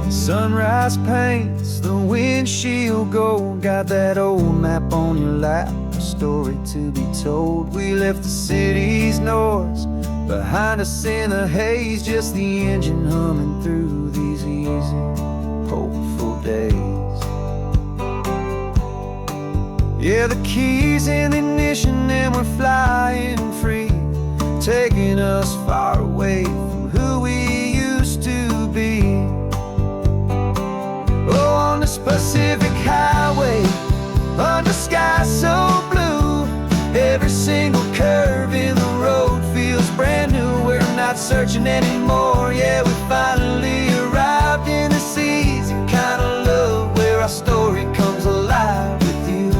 Sunrise paints the windshield gold. Got that old map on your lap, a story to be told. We left the city's noise behind us in the haze, just the engine humming through these easy, hopeful days. Yeah, the keys in the ignition and we're flying free, taking us far away from who we used to be. Oh, on this Pacific highway, under skies so blue, every single curve in the road feels brand new. We're not searching anymore, yeah, we finally arrived in this easy kind of love where our story comes alive with you.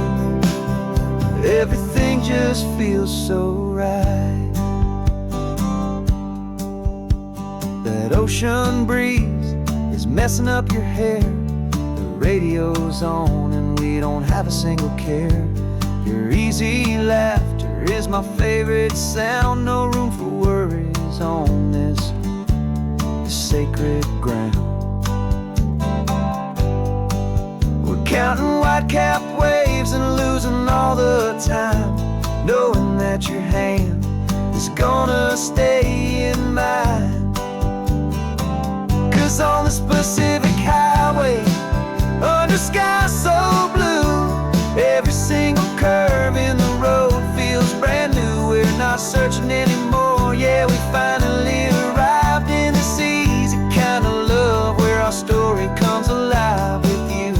Everything just feels so right. That ocean breeze is messing up your hair, the radio's on and we don't have a single care. Your easy laughter is my favorite sound, no room for worries on this sacred ground. We're counting white-capped waves and losing all the time, knowing that your hand is gonna stay in mine. 'Cause on this Pacific highway, under skies so blue, every single curve in the road feels brand new. We're not searching anymore, yeah, we finally arrived in this easy kind of love where our story comes alive with you.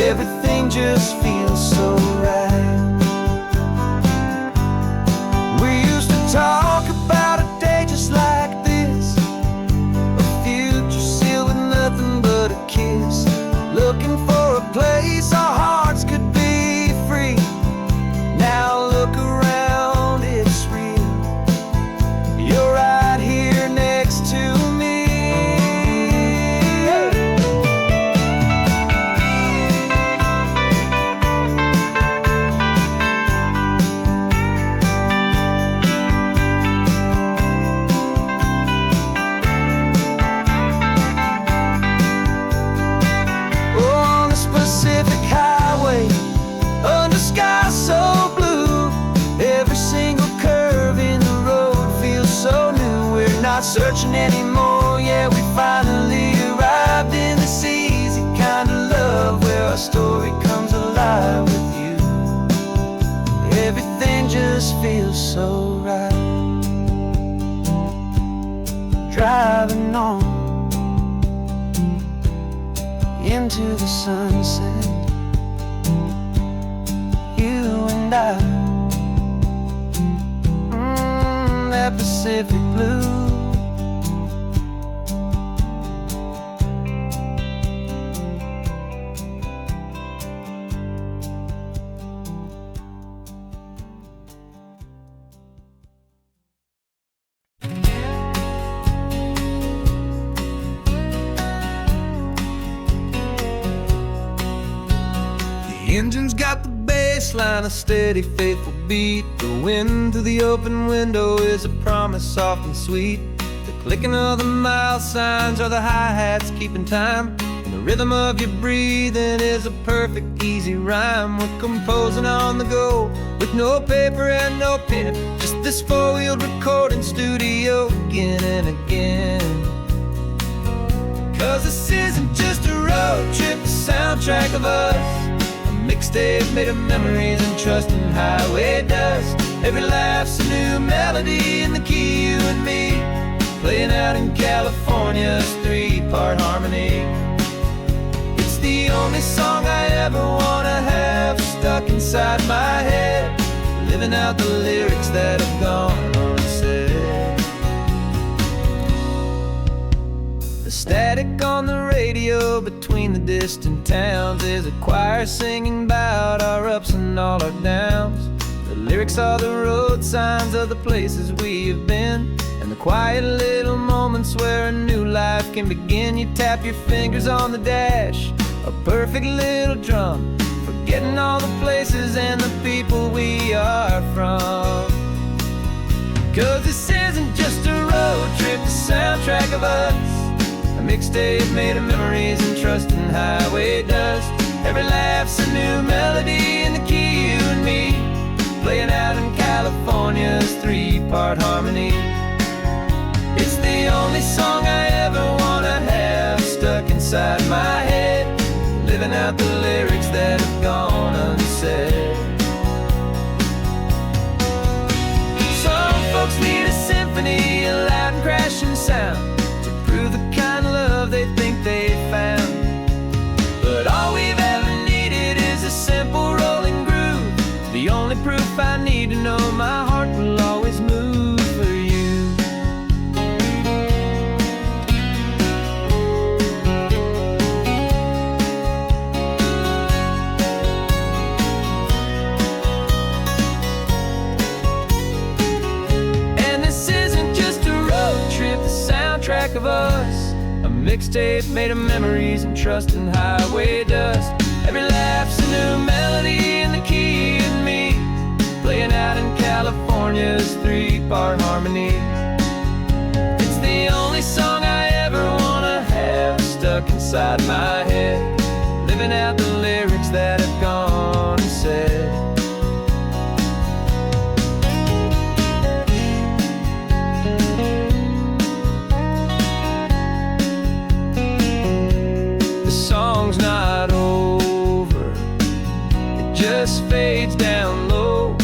Everything just feels so right. We used to talk about a day just like this, a future sealed with nothing but a kiss, looking for a place our hearts could be free. Now look around, it's real. You're right here next to me. On the Pacific highway, under skies so blue, every single curve in the road feels so new. We're not searching anymore, yeah, we finally arrived in this easy kind of love where our story comes alive with you. Everything just feels so right. Driving on into the sunset, you and I, that Pacific blue. The engine's got the bass line, a steady, faithful beat. The wind through the open window is a promise soft and sweet. The clicking of the mile signs are the hi-hats keeping time, and the rhythm of your breathing is a perfect, easy rhyme. We're composing on the go with no paper and no pen, just this four-wheeled recording studio again and again. 'Cause this isn't just a road trip, the soundtrack of us, mixtape made of memories and trust in highway dust. Every laugh's a new melody in the key, you and me, playing out in California's three-part harmony. It's the only song I ever wanna have stuck inside my head, living out the lyrics that have gone unsaid. The static on the radio between the distant towns is a choir singing about our ups and all our downs. The lyrics are the road signs of the places we have been, and the quiet little moments where a new life can begin. You tap your fingers on the dash, a perfect little drum, forgetting all the places and the people we are from. 'Cause this isn't just a road trip, the soundtrack of us, a mixtape made of memories and trust in highway dust. Every laugh's a new melody in the key, you and me, playing out in California's three-part harmony. It's the only song I ever wanna have stuck inside my head, living out the lyrics that have gone unsaid. Some folks need a symphony, a loud and crashing sound, to prove the kind of love they think they found. But all we've ever needed is a simple rolling groove, the only proof I need to know my heart will always move for you. And this isn't just a road trip, the soundtrack of us, a mixtape made of memories and trust in highway dust. Every laugh's a new melody in the key and me, playing out in California's three-part harmony. It's the only song I ever wanna have stuck inside my head, living out the lyrics that have gone unsaid. The song's not over, it just fades down low,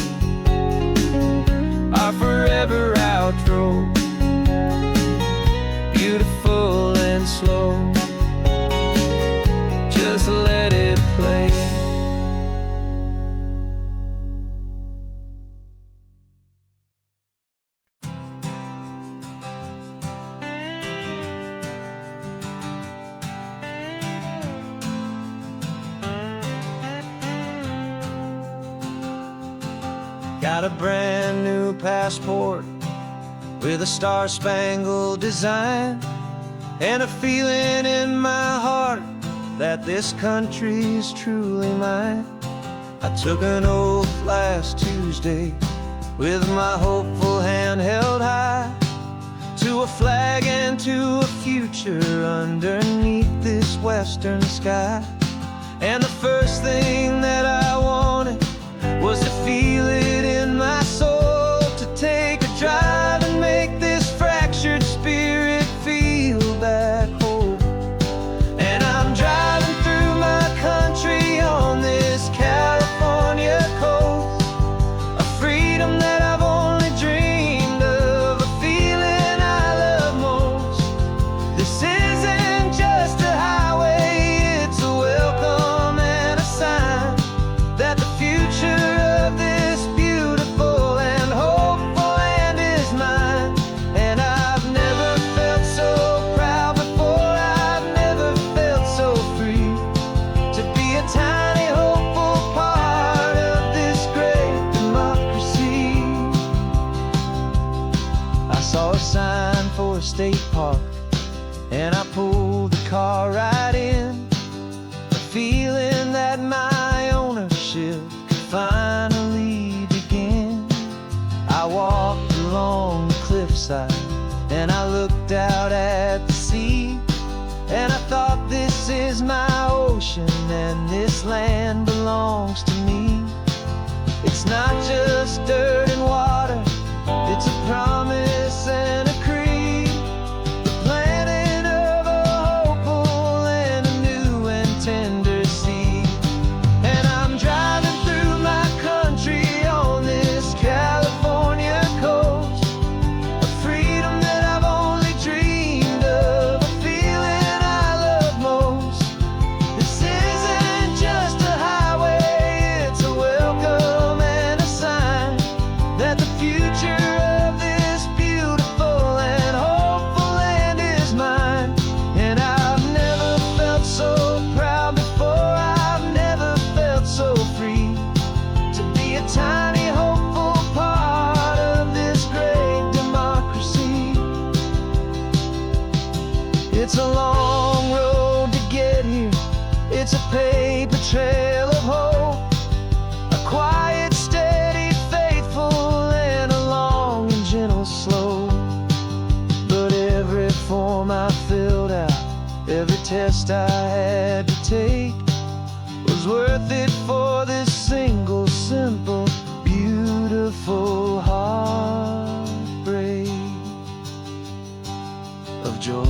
our forever outro, beautiful and slow. Just let it play. Got a brand new passport with a star-spangled design, and a feeling in my heart that this country's truly mine. I took an oath last Tuesday with my hopeful hand held high, to a flag and to a future underneath this western sky. And the first thing that I wanted was to feel it in my soul, to take a drive and make this fractured spirit feel back home. And I'm driving through my country on this California coast, a freedom that I've only dreamed of, a feeling I love most. This isn't just a highway, it's a welcome and a sign that the future of this beautiful and hopeful land is mine. And I've never felt so proud before, I've never felt so free, to be a tiny hopeful part of this great democracy. I saw a sign for a state park, and I pulled the car right in, a feeling that my ownership could finally begin. I walked along the cliffside and I looked out at the sea, and I thought, this is my ocean and this land belongs to me. It's not just dirt and water, it's a promise and a creed, the planting of a hopeful and a new and tender seed. And I'm driving through my country on this California coast, a freedom that I've only dreamed of, a feeling I love most. This isn't just a highway, it's a welcome and a sign that the future of this beautiful and hopeful land is mine. And I've never felt so proud before, I've never felt so free, to be a tiny hopeful part of this great democracy. It's a long road to get here, it's a paper trail of hope, a quiet, steady, faithful, and a long and gentle slope. But every form I filled out Every test I had to take was worth it for this single, simple, beautiful heartbreak of joy.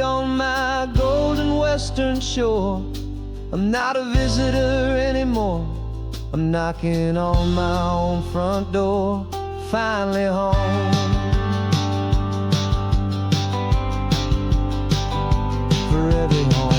On my golden western shore, I'm not a visitor anymore. I'm knocking on my own front door, finally home. Forever home.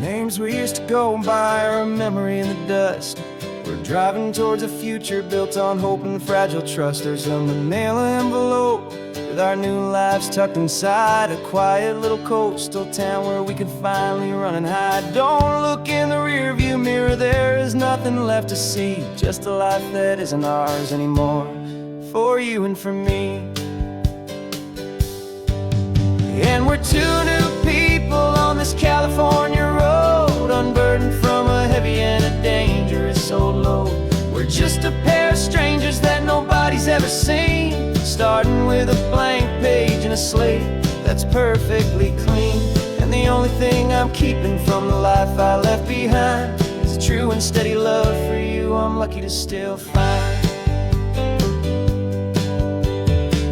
Names we used to go by are a memory in the dust. We're driving towards a future built on hope and fragile trust. There's a manila envelope with our new lives tucked inside, a quiet little coastal town where we could finally run and hide. Don't look in the rearview mirror, there is nothing left to see, just a life that isn't ours anymore, for you and for me. And we're two new people on this California road, unburdened from a heavy and a dangerous old load. We're just a pair of strangers that nobody's ever seen, starting with a blank page and a slate that's perfectly clean. And the only thing I'm keeping from the life I left behind is a true and steady love for you I'm lucky to still find.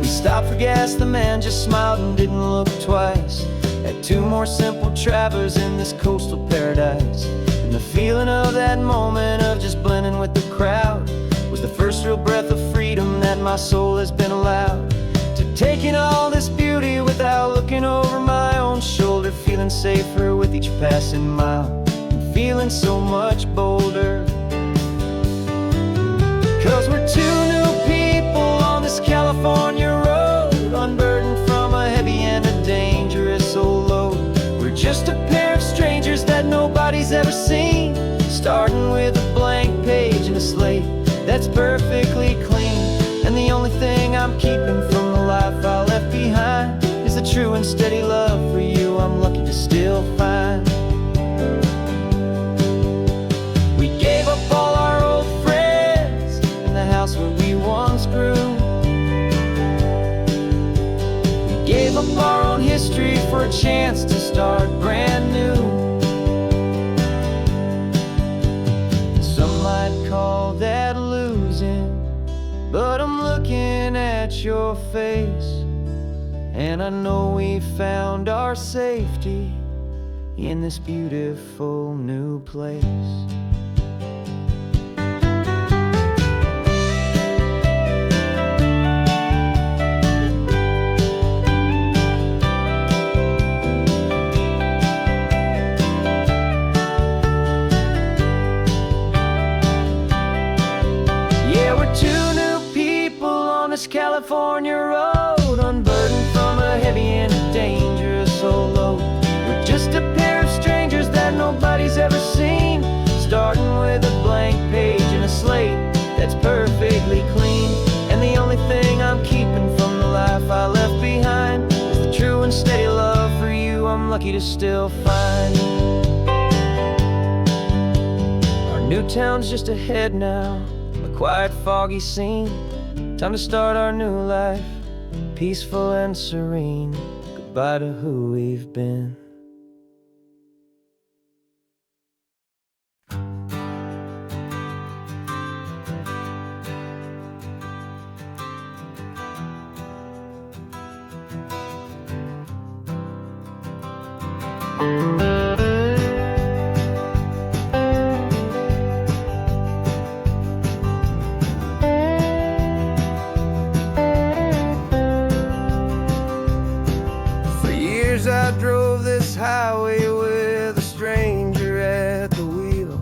Stopped for gas, the man just smiled and didn't look twice. Had two more simple travelers in this coastal paradise. And the feeling of that moment of just blending with the crowd was the first real breath of freedom that my soul has been allowed to take in all this beauty without looking over my own shoulder, feeling safer with each passing mile and feeling so much bolder. 'Cause we're two new people on this California road, unburdened from a heavy and a dangerous old load. We're just a pair of strangers that nobody's ever seen, starting with a blank page and a slate that's perfectly clean. And the only thing I'm keeping from the life I left behind is the true and steady love for you I'm lucky to still find. We gave up all our old friends in the house where we once grew. Gave up our own history for a chance to start brand new. Some might call that losing, but I'm looking at your face, and I know we found our safety in this beautiful new place. California road, unburdened from a heavy and a dangerous old load. We're just a pair of strangers that nobody's ever seen, starting with a blank page and a slate that's perfectly clean. And the only thing I'm keeping from the life I left behind is the true and steady love for you I'm lucky to still find. Our new town's just ahead now, a quiet foggy scene. Time to start our new life, peaceful and serene. Goodbye to who we've been. For years I drove this highway with a stranger at the wheel,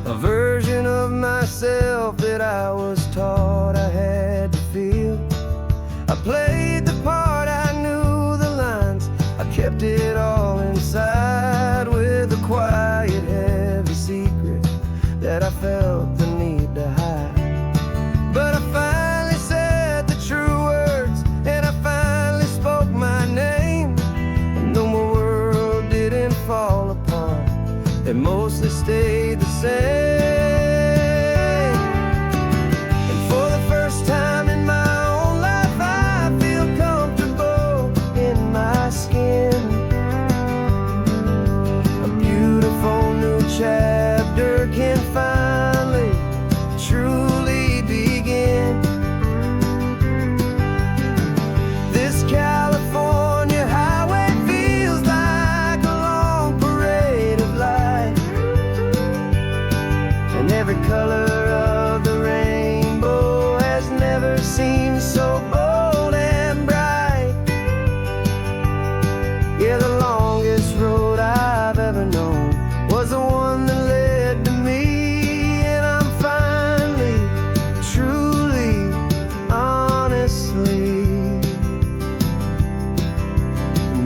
a version of myself that I was taught I had to feel. I played the part, I knew the lines, I kept it all inside with a quiet, heavy secret that I felt the need to hide. But I finally said the true words, and I finally spoke my name. And though my world didn't fall apart, it mostly stayed the same. And for the first time in my own life, I feel comfortable in my skin. A beautiful new chapter can finally truly begin. This California highway feels like a long parade of light, and every color of the rainbow has never seemed so bold and bright. Yeah, the longest road I've ever known was the one that led to me, and I'm finally, truly, honestly,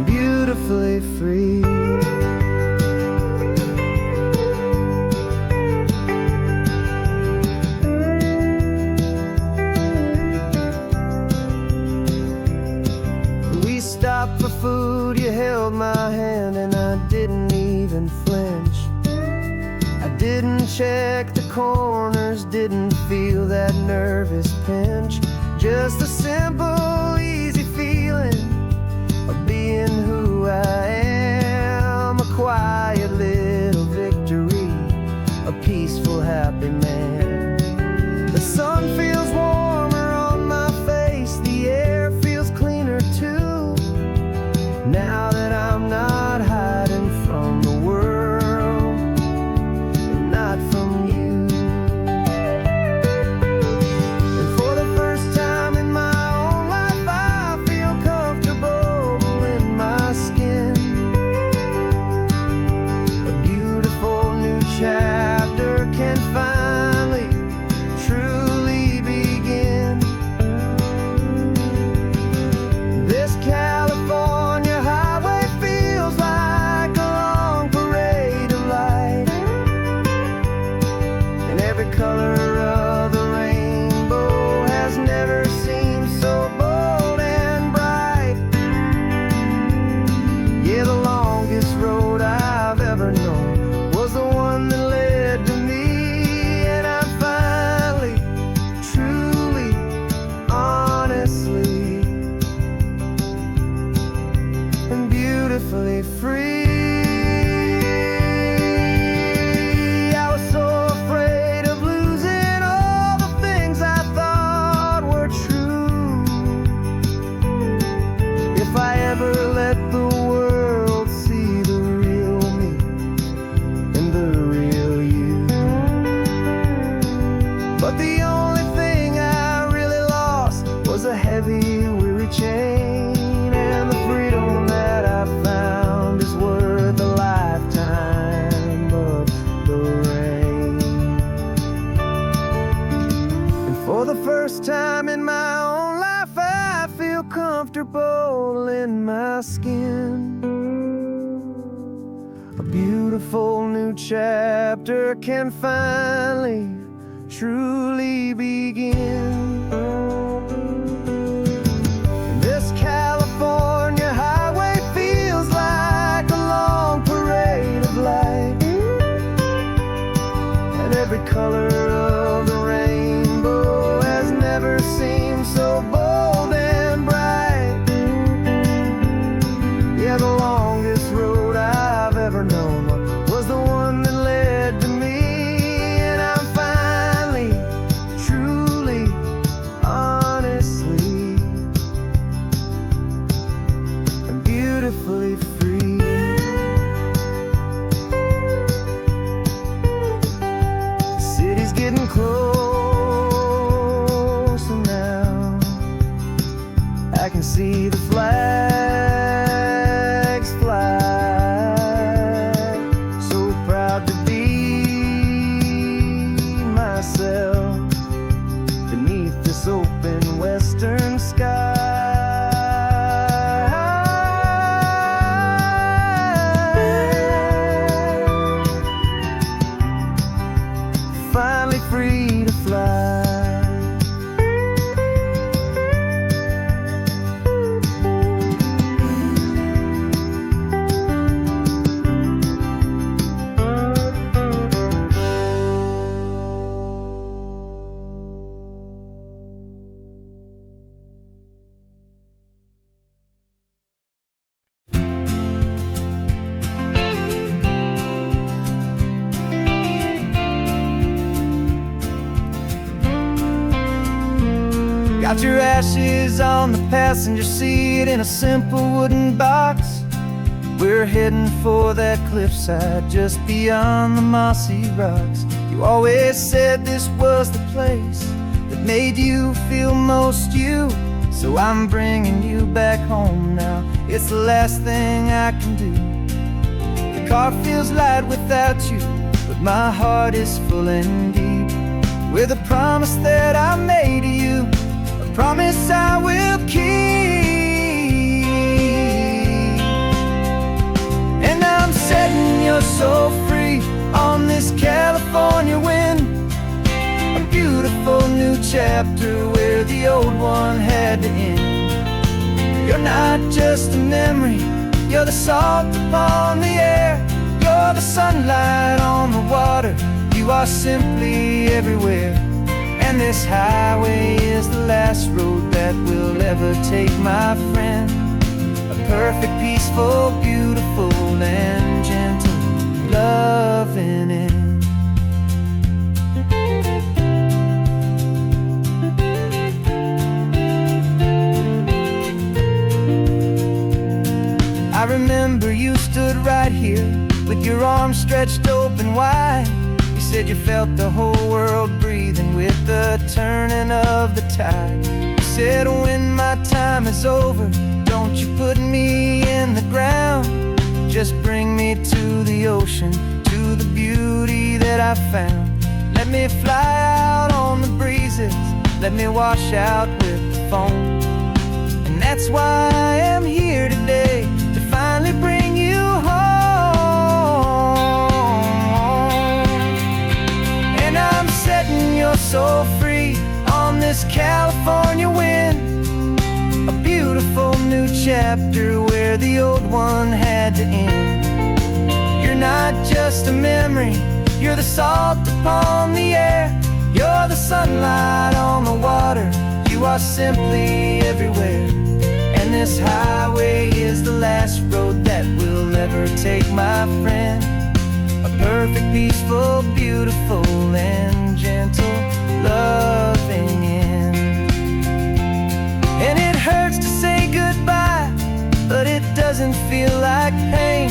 beautifully free. We stopped for food, you held my hand, and I didn't even flinch. I didn't check the corners, didn't feel that nervous pinch. Just a simple, easy feeling of being who I am. A quiet little victory, a peaceful, happy man. The sun feels warmer on my face, the air feels cleaner too, now that I'm not hiding from the world, and not from you. And for the first time in my own life, I feel comfortable in my skin. A beautiful new chapter can finally truly begin. This California highway feels like a long parade of light, and every color of the rainbow has never seemed so bold and bright. Yeah, the longest road I've ever known was the one that led to me, and I'm finally, truly, honestly, and beautifully free. I was so afraid of losing all the things I thought were true. If I ever let the world see the real me and the real you. But the only thing I really lost was a heavy, weary chain, and the freedom that I found is worth a lifetime of the rain. And for the first time in my own life, I feel comfortable in my skin. A beautiful new chapter can finally, truly begin. This California highway feels like a long parade of light, and every color of the rainbow has never see the flags fly. So proud to be myself beneath this open western sky. Finally free to fly. Got your ashes on the passenger seat in a simple wooden box. We're heading for that cliffside just beyond the mossy rocks. You always said this was the place that made you feel most you. So I'm bringing you back home now. It's the last thing I can do. The car feels light without you, but my heart is full and deep with a promise that I made to you. Promise I will keep. And I'm setting your soul free on this California wind. A beautiful new chapter where the old one had to end. You're not just a memory, you're the salt upon the air. You're the sunlight on the water, you are simply everywhere. And this highway is the last road that we'll ever take, my friend. A perfect, peaceful, beautiful, and gentle loving end. I remember you stood right here with your arms stretched open wide. You said you felt the whole world breathing with the turning of the tide. You said when my time is over, don't you put me in the ground. Just bring me to the ocean, to the beauty that I found. Let me fly out on the breezes, let me wash out with the foam. And that's why I am here today, to finally bring you home. And I'm setting your soul free on this California wind. A beautiful new chapter where the old one had to end. You're not just a memory, you're the salt upon the air. You're the sunlight on the water, you are simply everywhere. And this highway is the last road that we'll ever take, my friend. A perfect, peaceful, beautiful, and gentle loving end. And it hurts to say goodbye, but it doesn't feel like pain.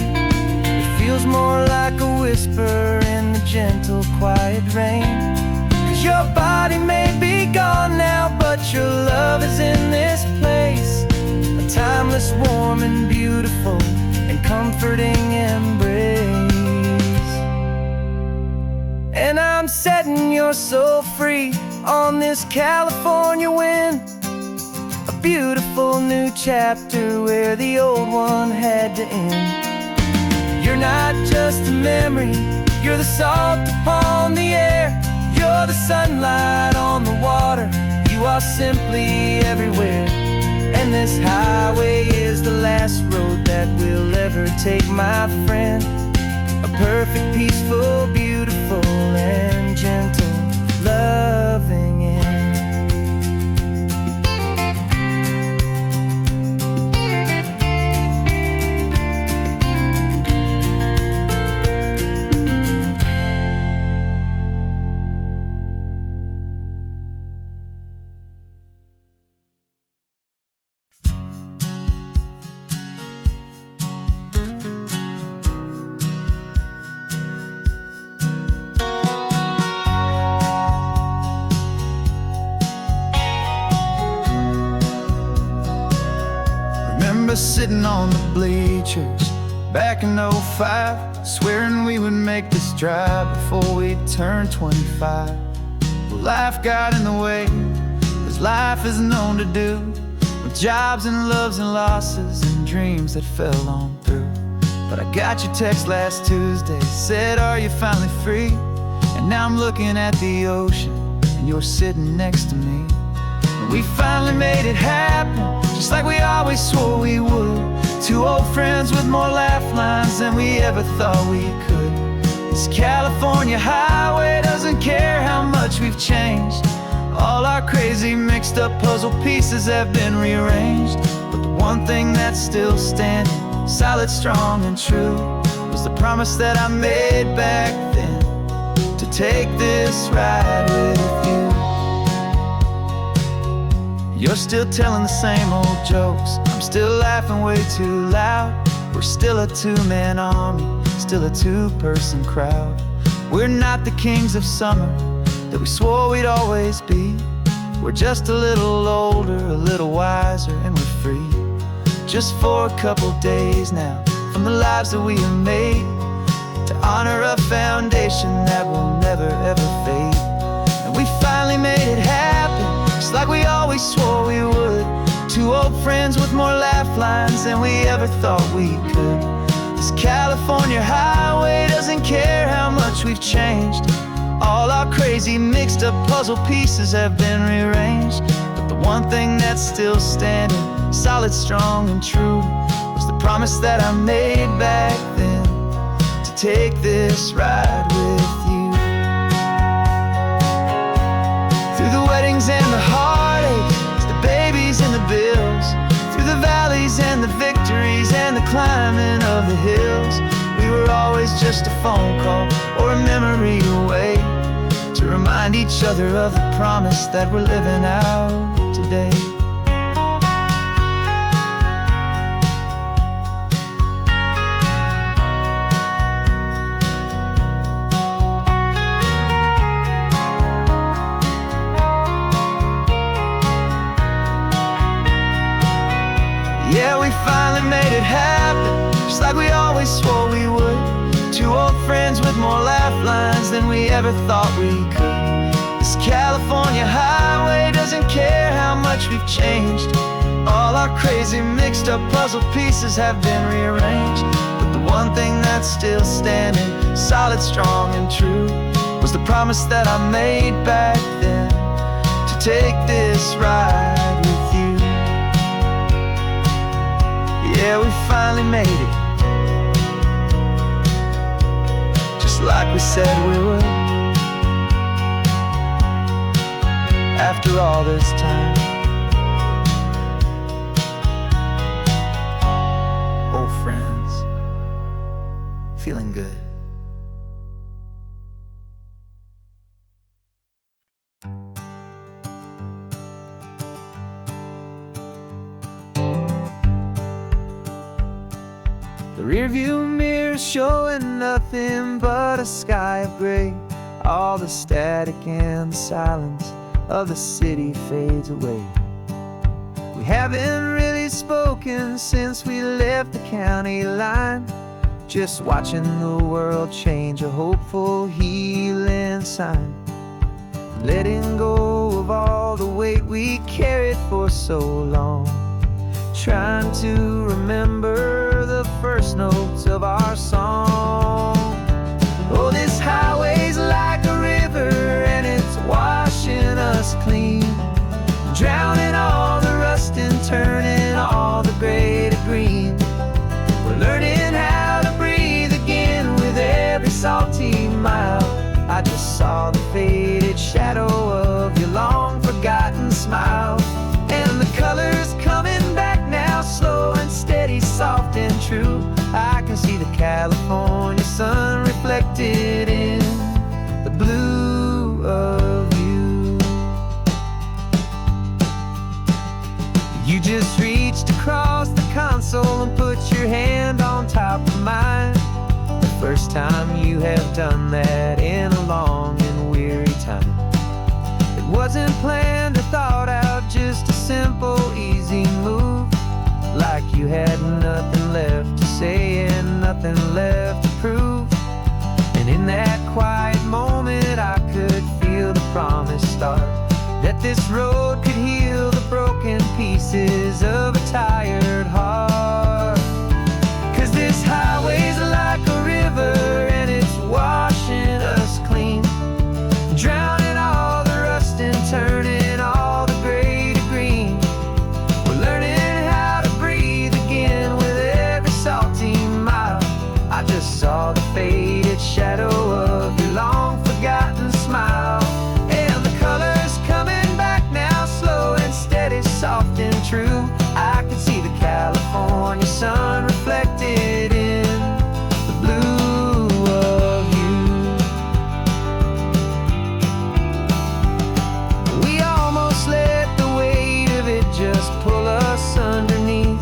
It feels more like a whisper in the gentle, quiet rain. 'Cause your body may be gone now, but your love is in this place. A timeless, warm, and beautiful, and comforting embrace. And I'm setting your soul free on this California wind. A beautiful new chapter where the old one had to end. You're not just a memory, you're the salt upon the air. You're the sunlight on the water, you are simply everywhere. And this highway is the last road that we'll ever take, my friend. A perfect, peaceful, beautiful, and gentle loving end. remember sitting on the bleachers back in '05, swearing we would make this drive before we turned 25. Well, life got in the way, as life is known to do, with jobs and loves and losses and dreams that fell on through. But I got your text last Tuesday, said, are you finally free? And now I'm looking at the ocean, and you're sitting next to me. And we finally made it happen, just like we always swore we would. Two old friends with more laugh lines than we ever thought we could. This California highway doesn't care how much we've changed. All our crazy mixed up puzzle pieces have been rearranged. But the one thing that's still standing, solid, strong, and true, was the promise that I made back then, to take this ride with you. You're still telling the same old jokes, I'm still laughing way too loud. We're still a two-man army, still a two-person crowd. We're not the kings of summer that we swore we'd always be. We're just a little older, a little wiser, and we're free. Just for a couple days now, from the lives that we have made, to honor a foundation that will never ever fade. And we finally made it happen, just like we always swore we would. Two old friends with more laugh lines than we ever thought we could. This California highway doesn't care how much we've changed. All our crazy mixed up puzzle pieces have been rearranged. But the one thing that's still standing, solid, strong, and true, was the promise that I made back then, to take this ride with you. Through the weddings and the heartaches, the babies and the bills, through the valleys and the victories and the climbing of the hills, we were always just a phone call or a memory away, to remind each other of the promise that we're living out today. Yeah, we finally made it happen, just like we always swore we would. Two old friends with more laugh lines than we ever thought we could. This California highway doesn't care how much we've changed. All our crazy mixed up puzzle pieces have been rearranged. But the one thing that's still standing, solid, strong, and true, was the promise that I made back then, to take this ride with you. Yeah, we finally made it, just like we said we would. After all this time, old friends, feeling good. The rearview mirror's showing nothing but a sky of gray. All the static and the silence of the city fades away. We haven't really spoken since we left the county line, just watching the world change, a hopeful healing sign. Letting go of all the weight we carried for so long, trying to remember the first notes of our song. Oh, this highway's like a river and it's washing us clean, drowning all the rust and turning all the gray to green. We're learning how to breathe again with every salty mile. I just saw the faded shadow of your long forgotten smile, and the colors coming back now, slow and steady, soft and true. I can see the California sun reflected in the blue of you. You just reached across the console and put your hand on top of mine. The first time you have done that in a long and weary time. It wasn't planned or thought out, just a simple, easy move, like you had nothing left to prove. And in that quiet moment I could feel the promise start, that this road could heal the broken pieces of a tired heart. 'Cause this highway's like a river and it's washing us clean, drowning all the rust and turning all the gray to green. We're learning how to breathe again with every salty mile. I just saw the faded shadow of your long forgotten smile, and the colors coming back now, slow and steady, soft and true. I can see the California sun reflected in the blue of you. We almost let the weight of it just pull us underneath.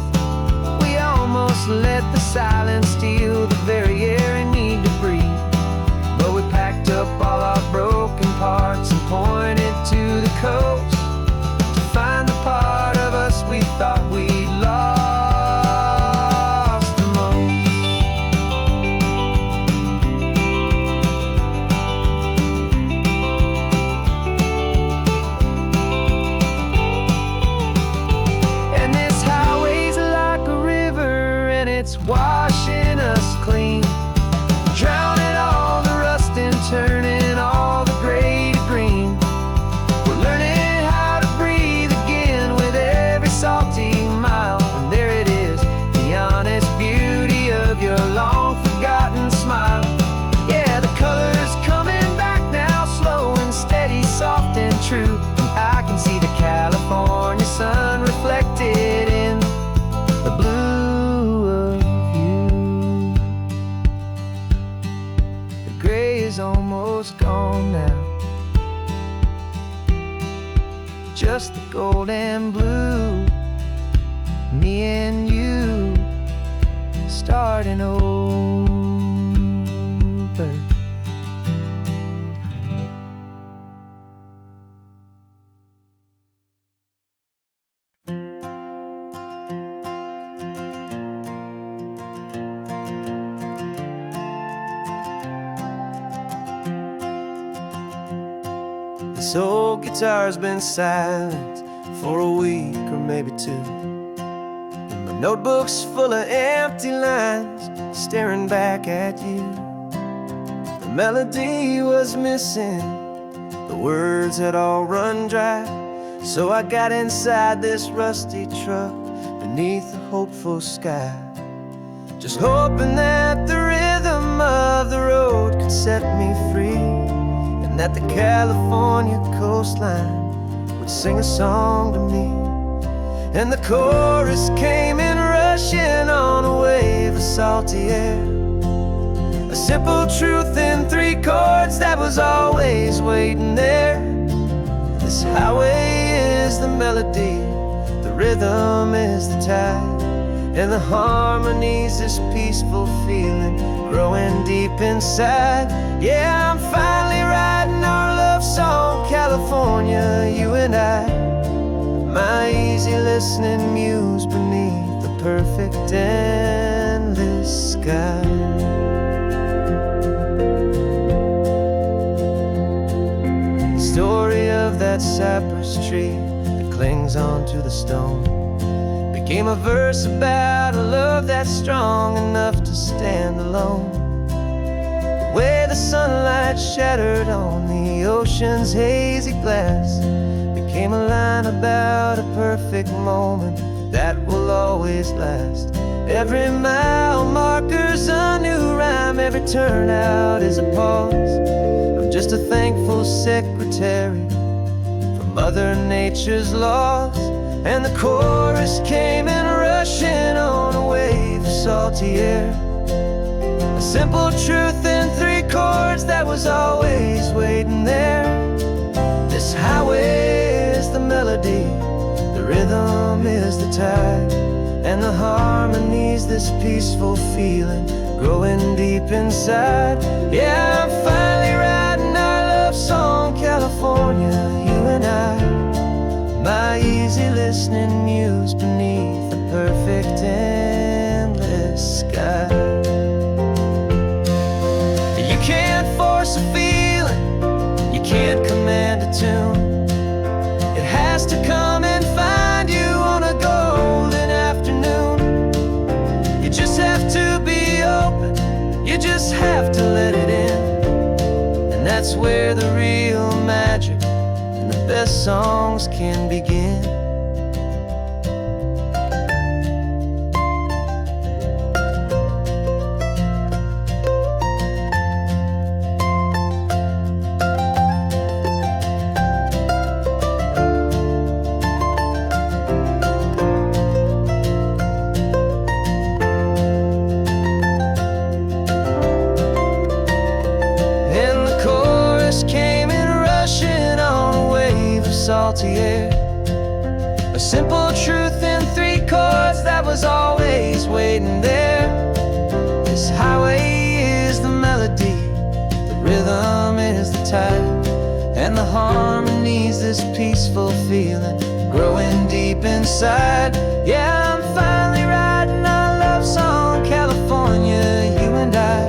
We almost let the silence steal the very air I need to breathe. But we packed up all our broken parts and pointed to the coast to find the part of us we thought we'd lost the most. And this highway's like a river and it's washing us clean, drowning all the rust and turning all the gray to green. We're learning how to breathe again with every salty mile. And there it is, the honest beauty of your long forgotten smile. Yeah, the colors coming back now, slow and steady, soft and true. I can see the California sun reflected in the blue of you. The gray is almost gone now, just the gold and blue. Me and you starting over. This old guitar's been silent for a week or maybe two, and my notebook's full of empty lines staring back at you. The melody was missing, the words had all run dry, so I got inside this rusty truck beneath a hopeful sky, just hoping that the rhythm of the road could set me free, and that the California coastline would sing a song to me. And the chorus came in rushing on a wave of salty air, a simple truth in 3 chords that was always waiting there. This highway is the melody, the rhythm is the tide, and the harmony's this peaceful feeling growing deep inside. Yeah, I'm finally writing our love song, California, you and I, my easy listening muse beneath the perfect endless sky. The story of that cypress tree that clings onto the stone became a verse about a love that's strong enough to stand alone. The way the sunlight shattered on the ocean's hazy glass became a line about a perfect moment that will always last. Every mile marker's a new rhyme, every turnout is a pause. I'm just a thankful secretary for Mother Nature's laws. And the chorus came in rushing on a wave of salty air, a simple truth in 3 chords that was always waiting there. This highway is the melody, the rhythm is the tide, and the harmony's this peaceful feeling growing deep inside. Yeah, I'm finally writing our love song, California, you and I, my easy listening muse beneath the perfect endless sky. that's where the real magic and the best songs can begin. Salty air, a simple truth in 3 chords that was always waiting there. This highway is the melody, the rhythm is the tide, and the harmony's this peaceful feeling growing deep inside. Yeah, I'm finally writing our love song, California, you and I.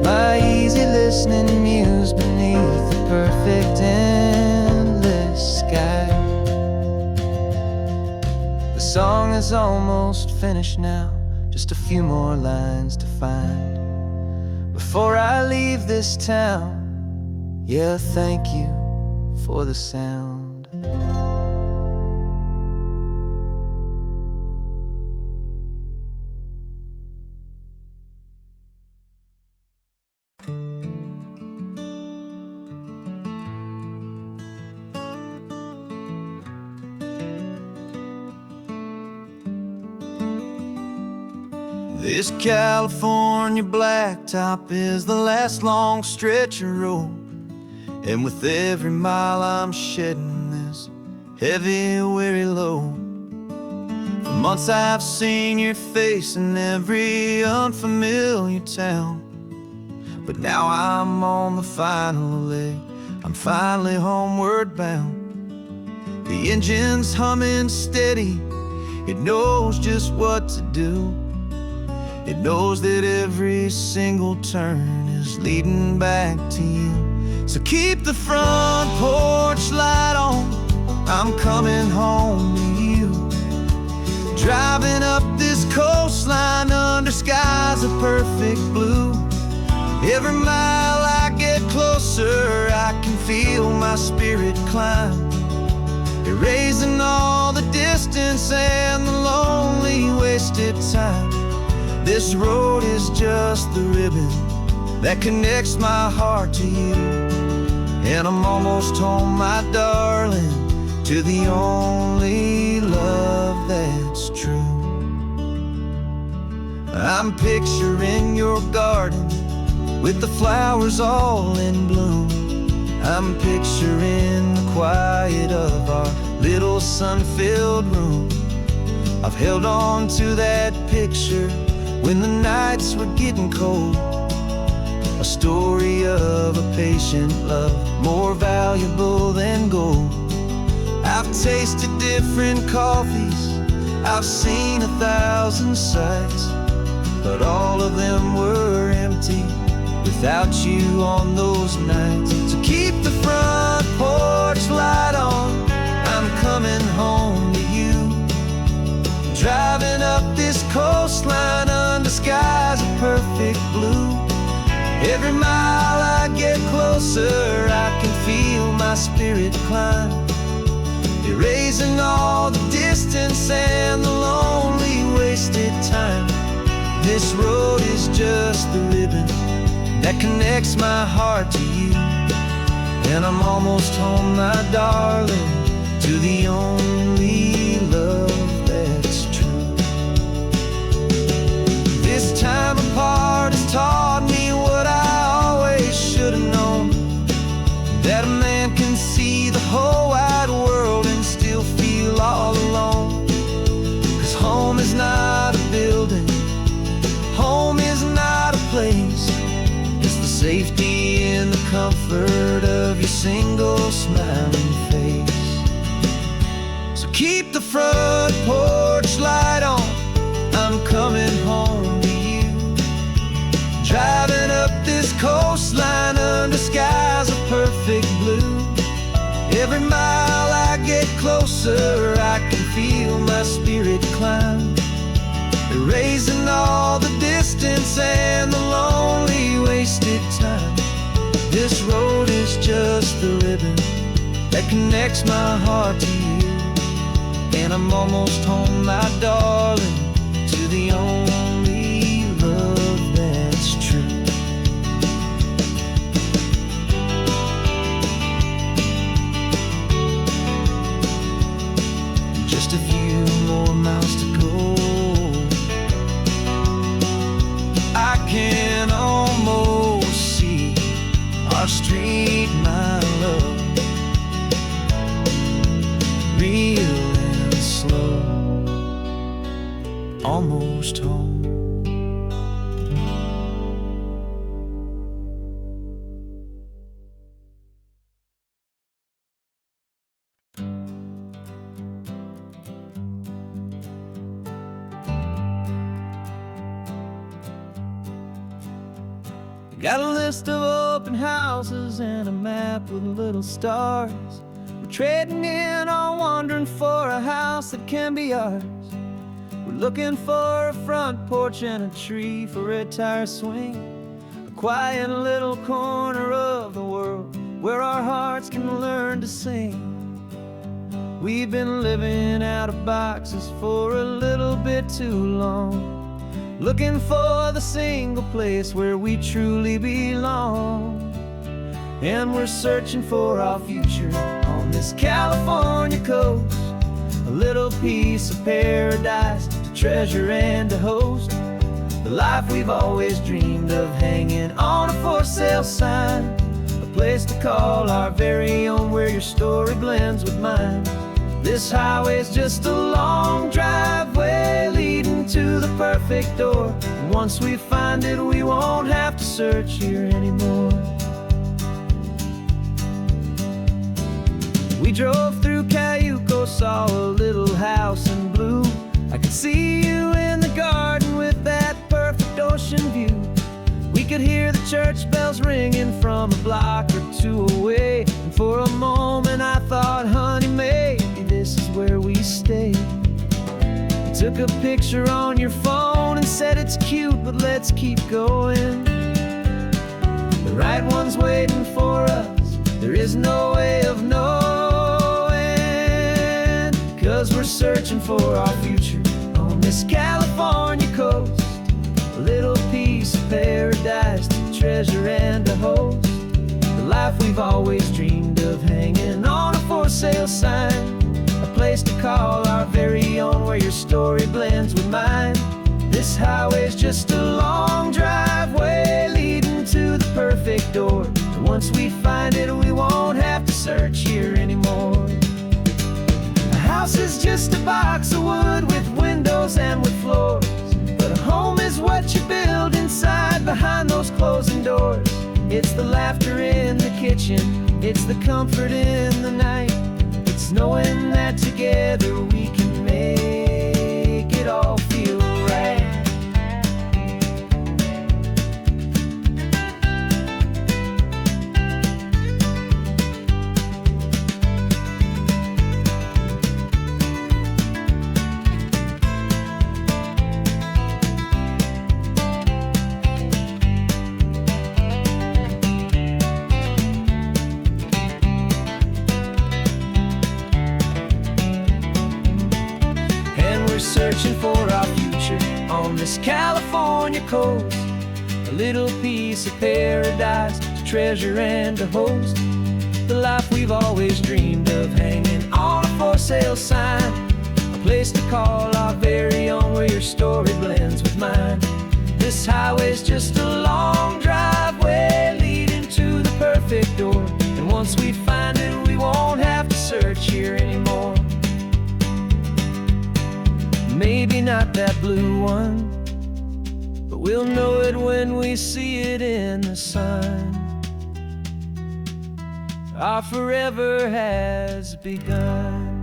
My easy listening muse beneath the perfect sky. The song is almost finished now, just a few more lines to find before I leave this town. Yeah, thank you for the sound. This California blacktop is the last long stretch of road, and with every mile I'm shedding this heavy, weary load. For months I've seen your face in every unfamiliar town, but now I'm on the final leg, I'm finally homeward bound. The engine's humming steady, it knows just what to do. It knows that every single turn is leading back to you. So keep the front porch light on, I'm coming home to you. Driving up this coastline under skies of perfect blue. Every mile I get closer, I can feel my spirit climb, erasing all the distance and the lonely wasted time. This road is just the ribbon that connects my heart to you, and I'm almost home, my darling, to the only love that's true. I'm picturing your garden with the flowers all in bloom. I'm picturing the quiet of our little sun-filled room. I've held on to that picture when the nights were getting cold, a story of a patient love more valuable than gold. I've tasted different coffees, I've seen 1,000 sights, but all of them were empty without you on those nights. So keep the front porch light on, I'm coming home to you. Driving up this coastline under skies of perfect blue. Every mile I get closer, I can feel my spirit climb, erasing all the distance and the lonely wasted time. This road is just the ribbon that connects my heart to you, and I'm almost home, my darling, to the only love that's true. This time apart has taught me what I always should have known, that a man can see the whole wide world and still feel all alone. 'Cause home is not a building, home is not a place, it's the safety and the comfort of your single smiling face. So keep the front porch light on, I'm coming home to you. Driving up this coastline under skies of perfect blue. Every mile I get closer, I can feel my spirit climb, erasing all the distance and the lonely wasted time. This road is just the ribbon that connects my heart to you. And I'm almost home, my darling, to the only love that's true. Just a few more miles to go. I can almost see our street, my love, real and slow, almost home. Got a list of open houses and a map with little stars. We're trading in or wandering for a house that can be ours. We're looking for a front porch and a tree for a tire swing, a quiet little corner of the world where our hearts can learn to sing. We've been living out of boxes for a little bit too long, looking for the single place where we truly belong. And we're searching for our future on this California coast, a little piece of paradise to treasure and to host, the life we've always dreamed of, hanging on a for sale sign, a place to call our very own where your story blends with mine. This highway's just a long driveway leading to the perfect door, and once we find it we won't have to search here anymore. We drove through Cayuco, saw a little house in blue. I could see you in the garden with that perfect ocean view. We could hear the church bells ringing from a block or two away, and for a moment I thought, honey, maybe this is where we stay. You took a picture on your phone and said it's cute, but let's keep going. The right one's waiting for us, there is no way of knowing, 'cause we're searching for our future on this California coast, a little piece of paradise to treasure and to host, the life we've always dreamed of, hanging on a for sale sign, a place to call our very own where your story blends with mine. This highway's just a long driveway leading to the perfect door, and once we find it we won't have to search here anymore. A house is just a box of wood with windows and with floors, but a home is what you build inside behind those closing doors. It's the laughter in the kitchen, it's the comfort in the night, it's knowing that together we can make it all feel right. Searching for our future on this California coast, a little piece of paradise to treasure and to host, the life we've always dreamed of, hanging on a for sale sign, a place to call our very own where your story blends with mine. This highway's just a long driveway leading to the perfect door, and once we find it we won't have to search here anymore. Maybe not that blue one, but we'll know it when we see it in the sun. Our forever has begun.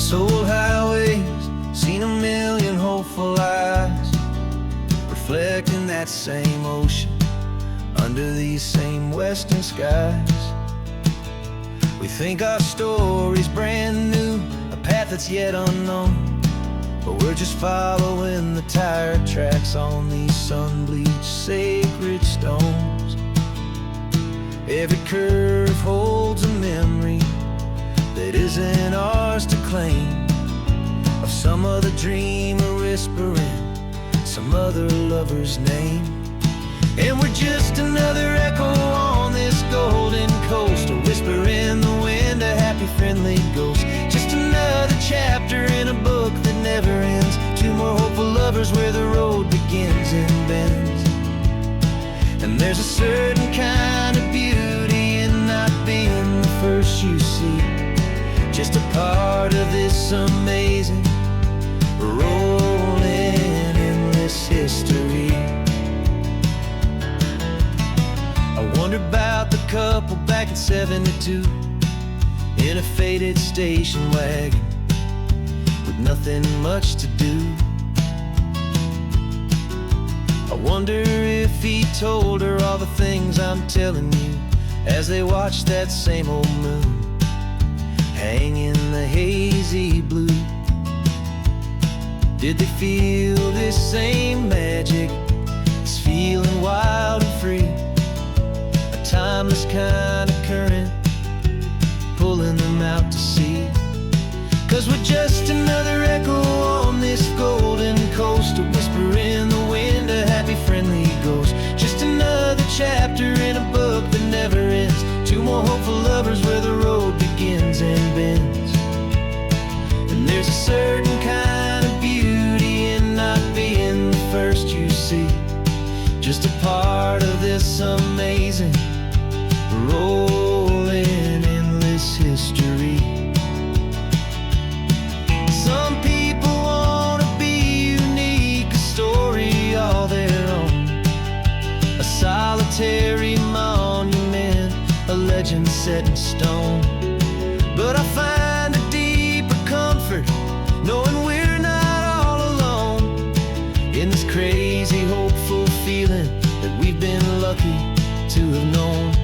This old highway's seen a million hopeful eyes, reflecting that same ocean under these same western skies. We think our story's brand new, a path that's yet unknown, but we're just following the tire tracks on these sun-bleached sacred stones. Every curve holds a memory that isn't ours to claim, of some other dreamer whispering some other lover's name. And we're just another echo on this golden coast, a whisper in the wind, a happy friendly ghost. Just another chapter in a book that never ends, two more hopeful lovers where the road begins and bends. And there's a certain kind of beauty in not being the first you see, just a part of this amazing rolling endless history. I wonder about the couple back in '72 in a faded station wagon with nothing much to do. I wonder if he told her all the things I'm telling you as they watched that same old moon hang in the hazy blue. Did they feel this same magic, this feeling wild and free, a timeless kind of current pulling them out to sea? 'Cause we're just another echo on this golden coast, a whisper in the wind, a happy friendly ghost. Just another chapter in a book that never ends, two more hopeful lovers where the road begins and bends. And there's a certain kind of beauty in not being the first you see, just a part of this amazing rolling endless history. Some people want to be unique, a story all their own, a solitary monument, a legend set in stone. But I find a deeper comfort knowing we're not all alone in this crazy hopeful feeling that we've been lucky to have known.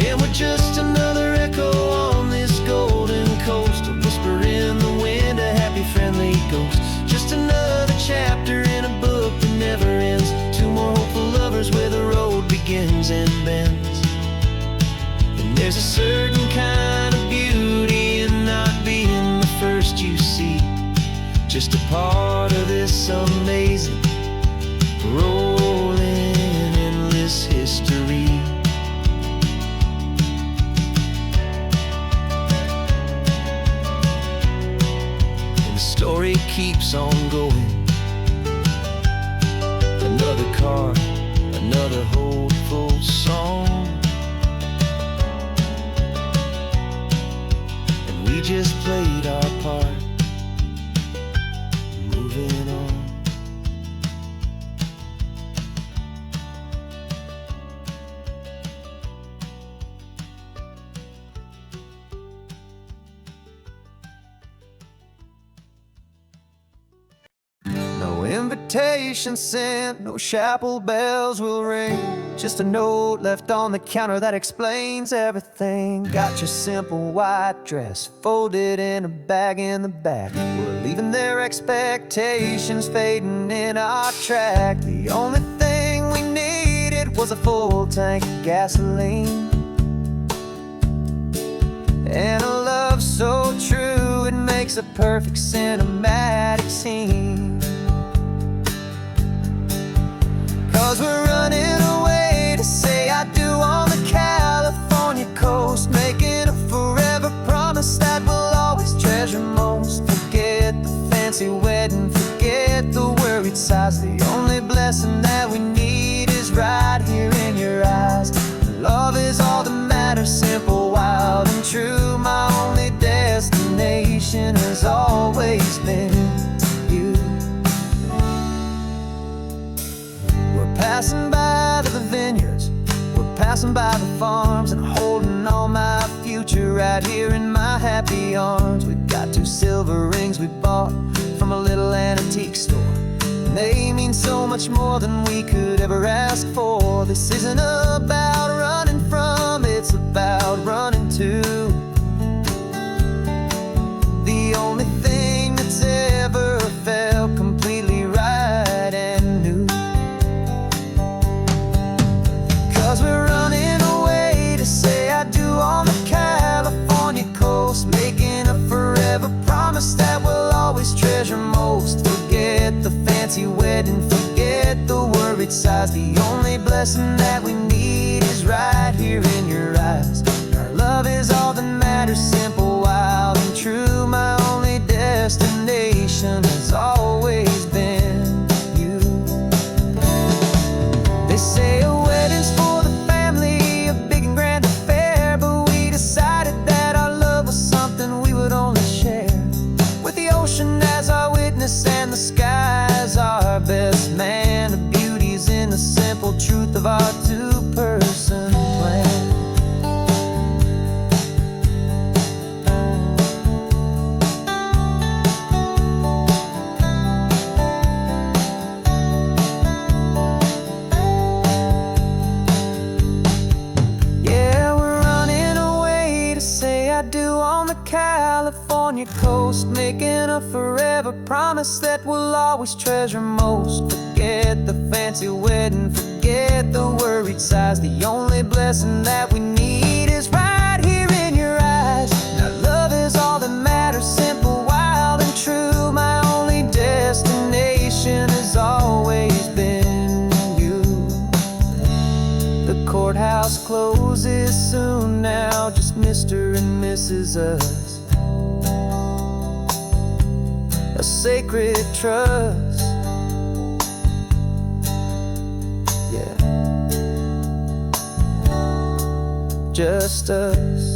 And we're just another echo on this golden coast, a whisper in the wind, a happy friendly ghost. Just another chapter in a book that never ends, two more hopeful lovers where the road begins and bends. And there's a certain kind of beauty in not being the first you see, just a part of this amazing rolling endless history. Story keeps on going. Another car, another hopeful song, and we just played our part, moving on. No invitation sent, no chapel bells will ring, just a note left on the counter that explains everything. Got your simple white dress folded in a bag in the back. We're leaving their expectations fading in our track. The only thing we needed was a full tank of gasoline, and a love so true it makes a perfect cinematic scene. 'Cause we're running away to say I do on the California coast, making a forever promise that we'll always treasure most. Forget the fancy wedding, forget the worried sighs. The only blessing that we need is right here in your eyes. Love is all that matters, simple, wild, and true. My only destination has always been you. life arms and holding all my future right here in my happy arms. We've got 2 silver rings we bought from a little antique store, and they mean so much more than we could ever ask for. This isn't about running from, it's about running to the only thing that's ever felt completely right and new. 'Cause we're running away to say I do on the California coast, making a forever promise that we'll always treasure most. Forget the fancy wedding, forget the worried sighs. The only blessing that we need is right here in your eyes. Our love is all that matters, simple, wild, and true. My only destination has always been you. They say a wedding's for the family, a big and grand affair, but we decided that our love was something we would only share with the ocean as our witness and the sky as our best man. The beauty's in the simple truth of our 2-person plan. California coast, making a forever promise that we'll always treasure most. Forget the fancy wedding, forget the worried sighs. The only blessing that we need is right here in your eyes. Now love is all that matters, simple, wild, and true. My only destination has always been you. The courthouse closes soon now, just Mr. and Mrs. Us, a sacred trust. Yeah, just us.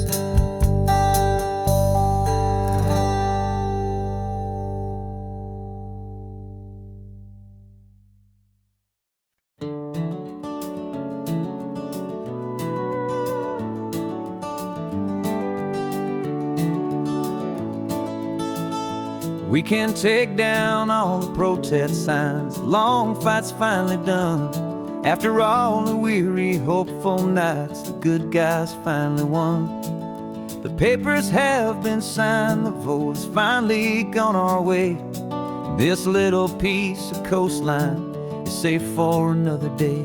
We can take down all the protest signs, long fight's finally done. After all the weary, hopeful nights, the good guys finally won. The papers have been signed, the vote's finally gone our way. This little piece of coastline is safe for another day.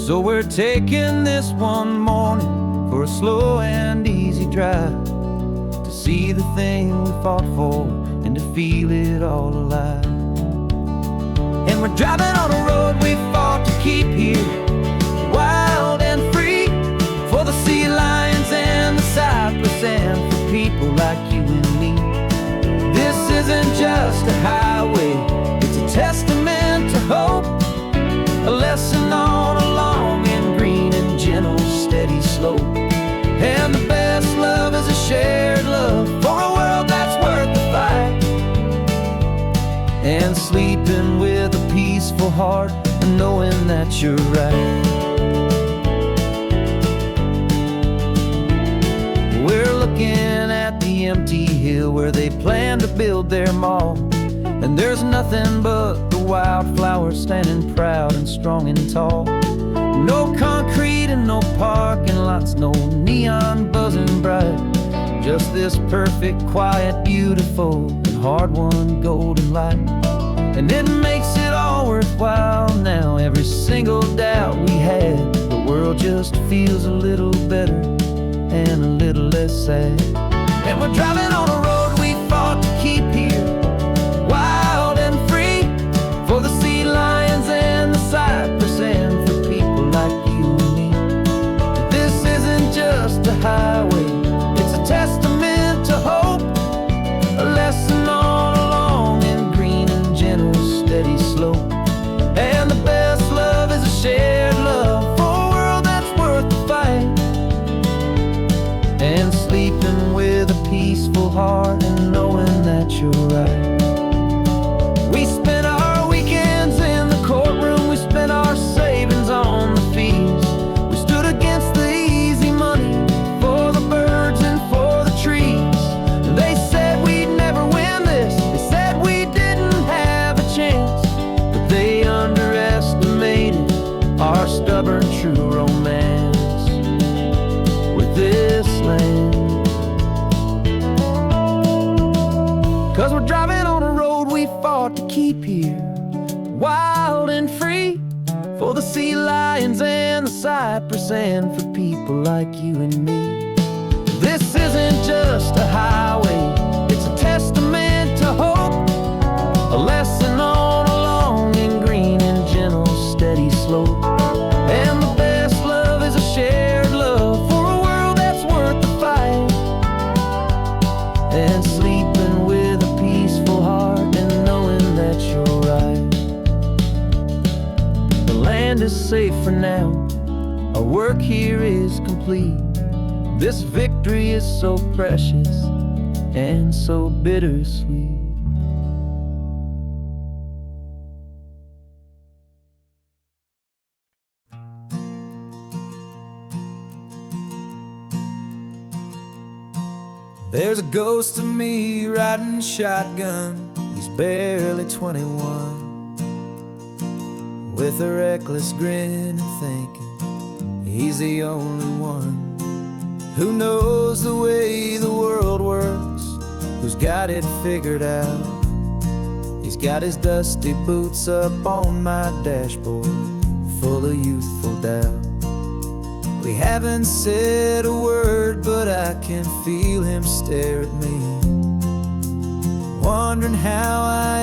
So we're taking this one morning for a slow and easy drive, see the thing we fought for and to feel it all alive. And we're driving on a road we fought to keep here, wild and free, for the sea lions and the cypress and for people like you and me. This isn't just a highway, it's a testament to hope, a lesson on a long and green and gentle steady slope. And the best love is a shared love for a world that's worth the fight, and sleeping with a peaceful heart and knowing that you're right. We're looking at the empty hill where they plan to build their mall, and there's nothing but the wildflowers standing proud and strong and tall. No concrete and no parking lots, no neon buzzing bright, just this perfect, quiet, beautiful, and hard-won golden light. And it makes it all worthwhile now, every single doubt we had. The world just feels a little better and a little less sad. And we're driving on a road we fought to keep here, wild and free, for the sea lions and the cypress and for people like you and me. This isn't just a highway, it's a testament to hope, a lesson on a long and green and gentle steady slope. And the best love is a shared love for a world that's worth the fight, and sleeping with a peaceful heart and knowing that you're right. We spent our weekends in the courtroom, we spent our savings on the fees, we stood 'Cause we're driving on a road we fought to keep here, wild and free, for the sea lions and the cypress, and for people like you and me. This isn't just a highway, it's a testament to hope, a lesson on a long and green and gentle steady slope. And the best love is a shared love for a world that's worth the fight, and sleeping with a peaceful heart and knowing that you're right. The land is safe for now, our work here is complete. This victory is so precious and so bittersweet. There's a ghost of me riding shotgun. He's barely 21, with a reckless grin and thinking he's the only one who knows the way the world works, who's got it figured out. He's got his dusty boots up on my dashboard, full of youthful doubt. We haven't said a word, but I can feel him stare at me, wondering how I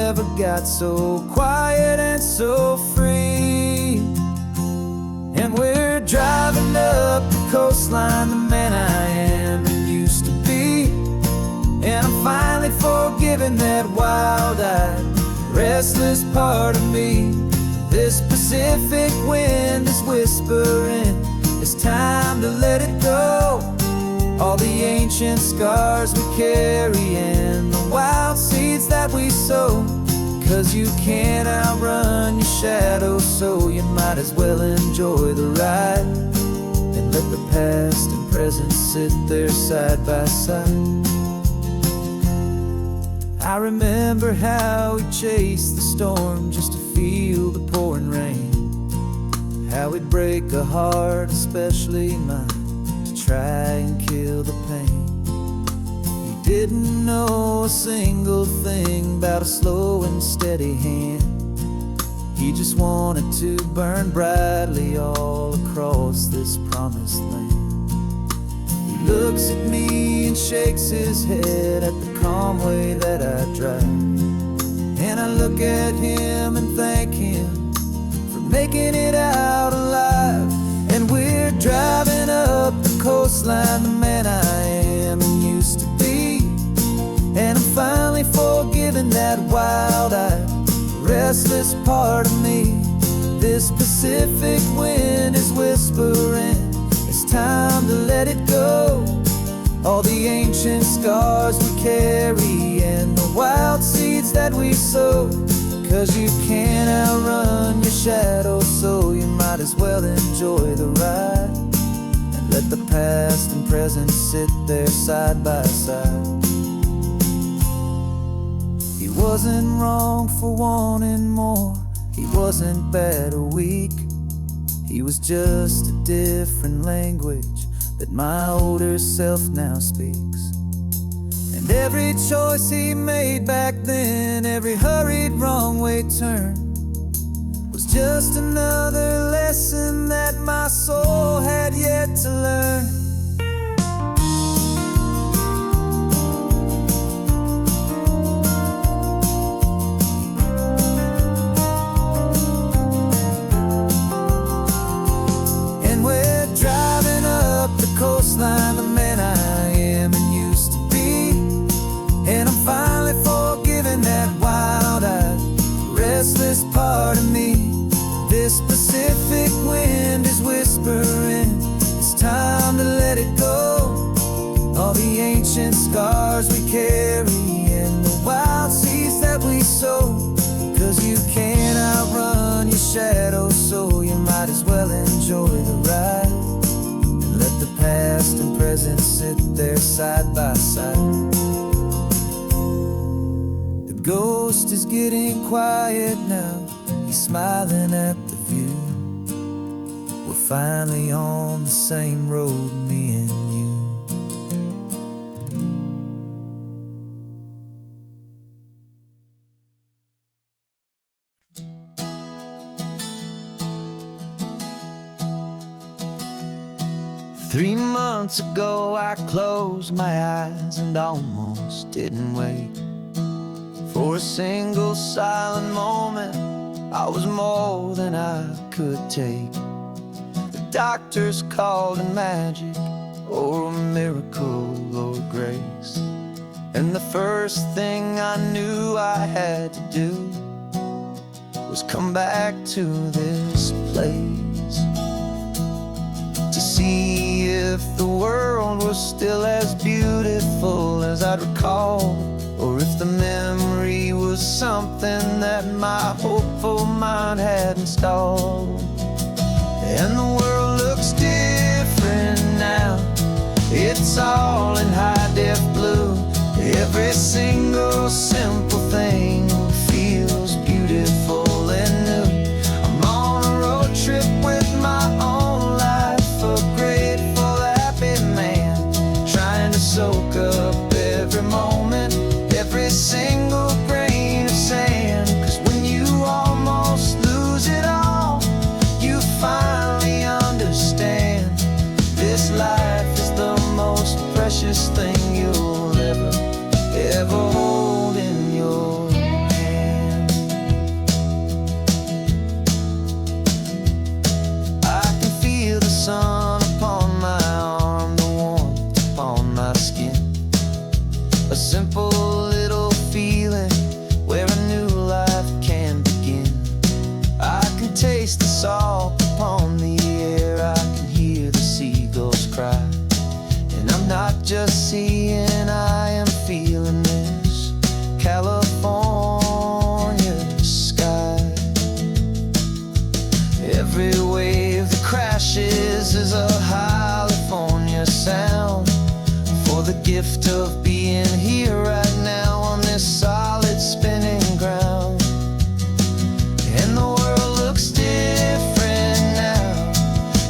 ever got so quiet and so free. And we're driving up the coastline, the man I am and used to be. And I'm finally forgiving that wild-eyed, restless part of me. This Pacific wind is whispering, it's time to let it go. All the ancient scars we carry and the wild seeds that we sow. 'Cause you can't outrun your shadow, so you might as well enjoy the ride, and let the past and present sit there side by side. I remember how we chased the storm just to feel the pouring rain, how we'd break a heart, especially mine, to try and kill the pain. He didn't know a single thing about a slow and steady hand. He just wanted to burn brightly all across this promised land. He looks at me and shakes his head at the calm way that I drive, and I look at him and thank him for making it out alive. And we're driving up the coastline, the man I am and used to be. And I'm finally forgiving that wild-eyed, restless part of me. This Pacific wind is whispering, it's time to let it go. All the ancient scars we carry and the wild seeds that we sow. 'Cause you can't outrun your shadow, so you might as well enjoy the ride, and let the past and present sit there side by side. He wasn't wrong for wanting more, he wasn't bad or weak. He was just a different language that my older self now speaks. And every choice he made back then, every hurried wrong way turn, was just another lesson that my soul had yet to learn. And we're driving up the coastline, the man I am and used to be. And I'm finally forgiving that wild-eyed, restless part of me. This Pacific wind is whispering, it's time to let it go. All the ancient scars we carry and the wild seeds that we sow. 'Cause you can't outrun your shadow, so you might as well enjoy the ride, and let the past and present sit there side by side. The ghost is getting quiet now, he's smiling at the view. We're finally on the same road, me and you. 3 months ago I closed my eyes and almost didn't wake. For a single silent moment I was more than I could take. The doctors called it magic, or a miracle, or grace. And the first thing I knew I had to do was come back to this place, to see if the world was still as beautiful as I'd recall, or if the memory was something that my hopeful mind had installed. And the world looks different now. It's all in high-def blue. Every single simple thing feels beautiful and new. I'm on a road trip with my own life, a grateful, happy man, trying to soak up every moment, every single grain of sand. 'Cause when you almost lose it all, you finally understand this life is the most precious thing you'll ever hold in your hand. I can feel the sun upon my arm, the warmth upon my skin, a simple little feeling where a new life can begin. I can taste the salt upon the air, I can hear the seagulls cry, and I'm not just seeing, I am feeling this California sky. Every wave that crashes is a California sound, for the gift of being here right now on this solid spinning ground. And the world looks different now.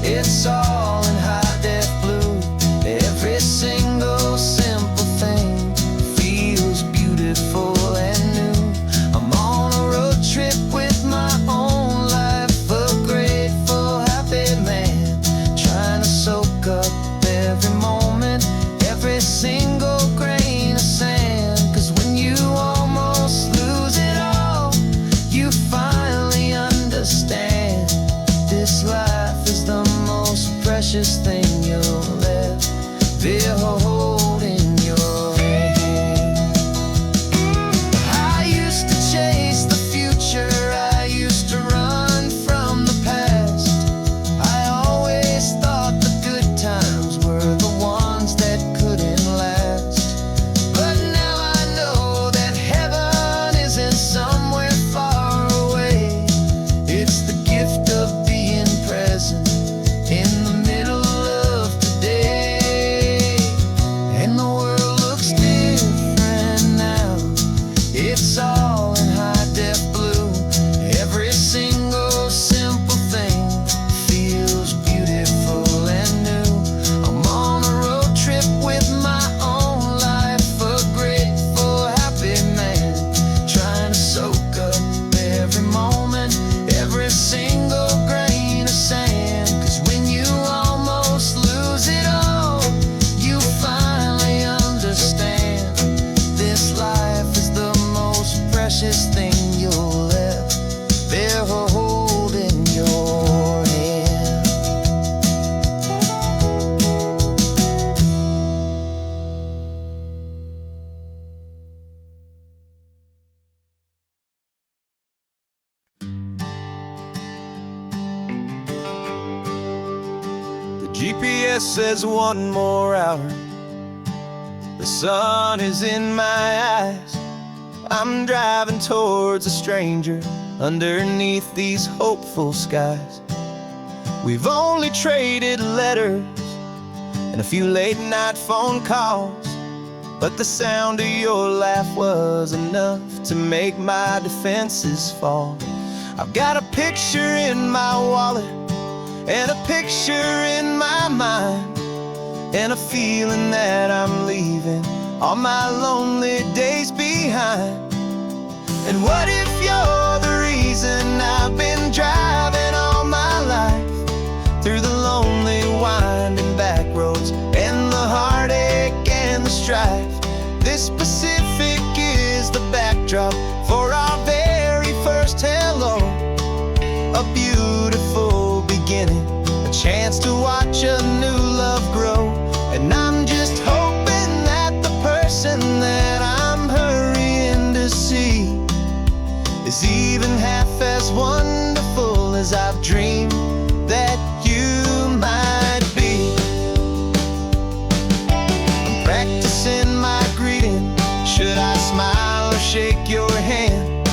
It's all in high-def blue. Every single simple thing feels beautiful and new. I'm on a road trip with my own life, a grateful, happy man, trying to soak up every moment, every single grain of sand. 'Cause when you almost lose it all, you finally understand this life is the most precious thing you'll ever hold in your hand. I used to chase the future, I used to run from the past. I always thought the good times were the ones that couldn't last. But now I know that heaven isn't somewhere far away. It's the gift of being present in the middle of today. And the world looks different now. It's all in high-def blue. Every single simple thing feels beautiful and new. I'm on a road trip with my own life, a grateful, happy man, trying to soak up every moment, every single grain of sand. 'Cause when you almost lose it all, you finally understand this life is the most precious thing you'll ever hold in your hand. The GPS says 1 more hour. The sun is in my eyes. I'm driving towards a stranger underneath these hopeful skies. We've only traded letters and a few late-night phone calls, but the sound of your laugh was enough to make my defenses fall. I've got a picture in my wallet and a picture in my mind, and a feeling that I'm leaving all my lonely days behind. And what if you're the reason I've been driving all my life through the lonely winding back road? backdrop for our very first hello. A beautiful beginning, a chance to watch a new love grow. And I'm just hoping that the person that I'm hurrying to see is even half as wonderful as I've dreamed that you might be. I'm practicing my greeting. Should I smile or shake your hand?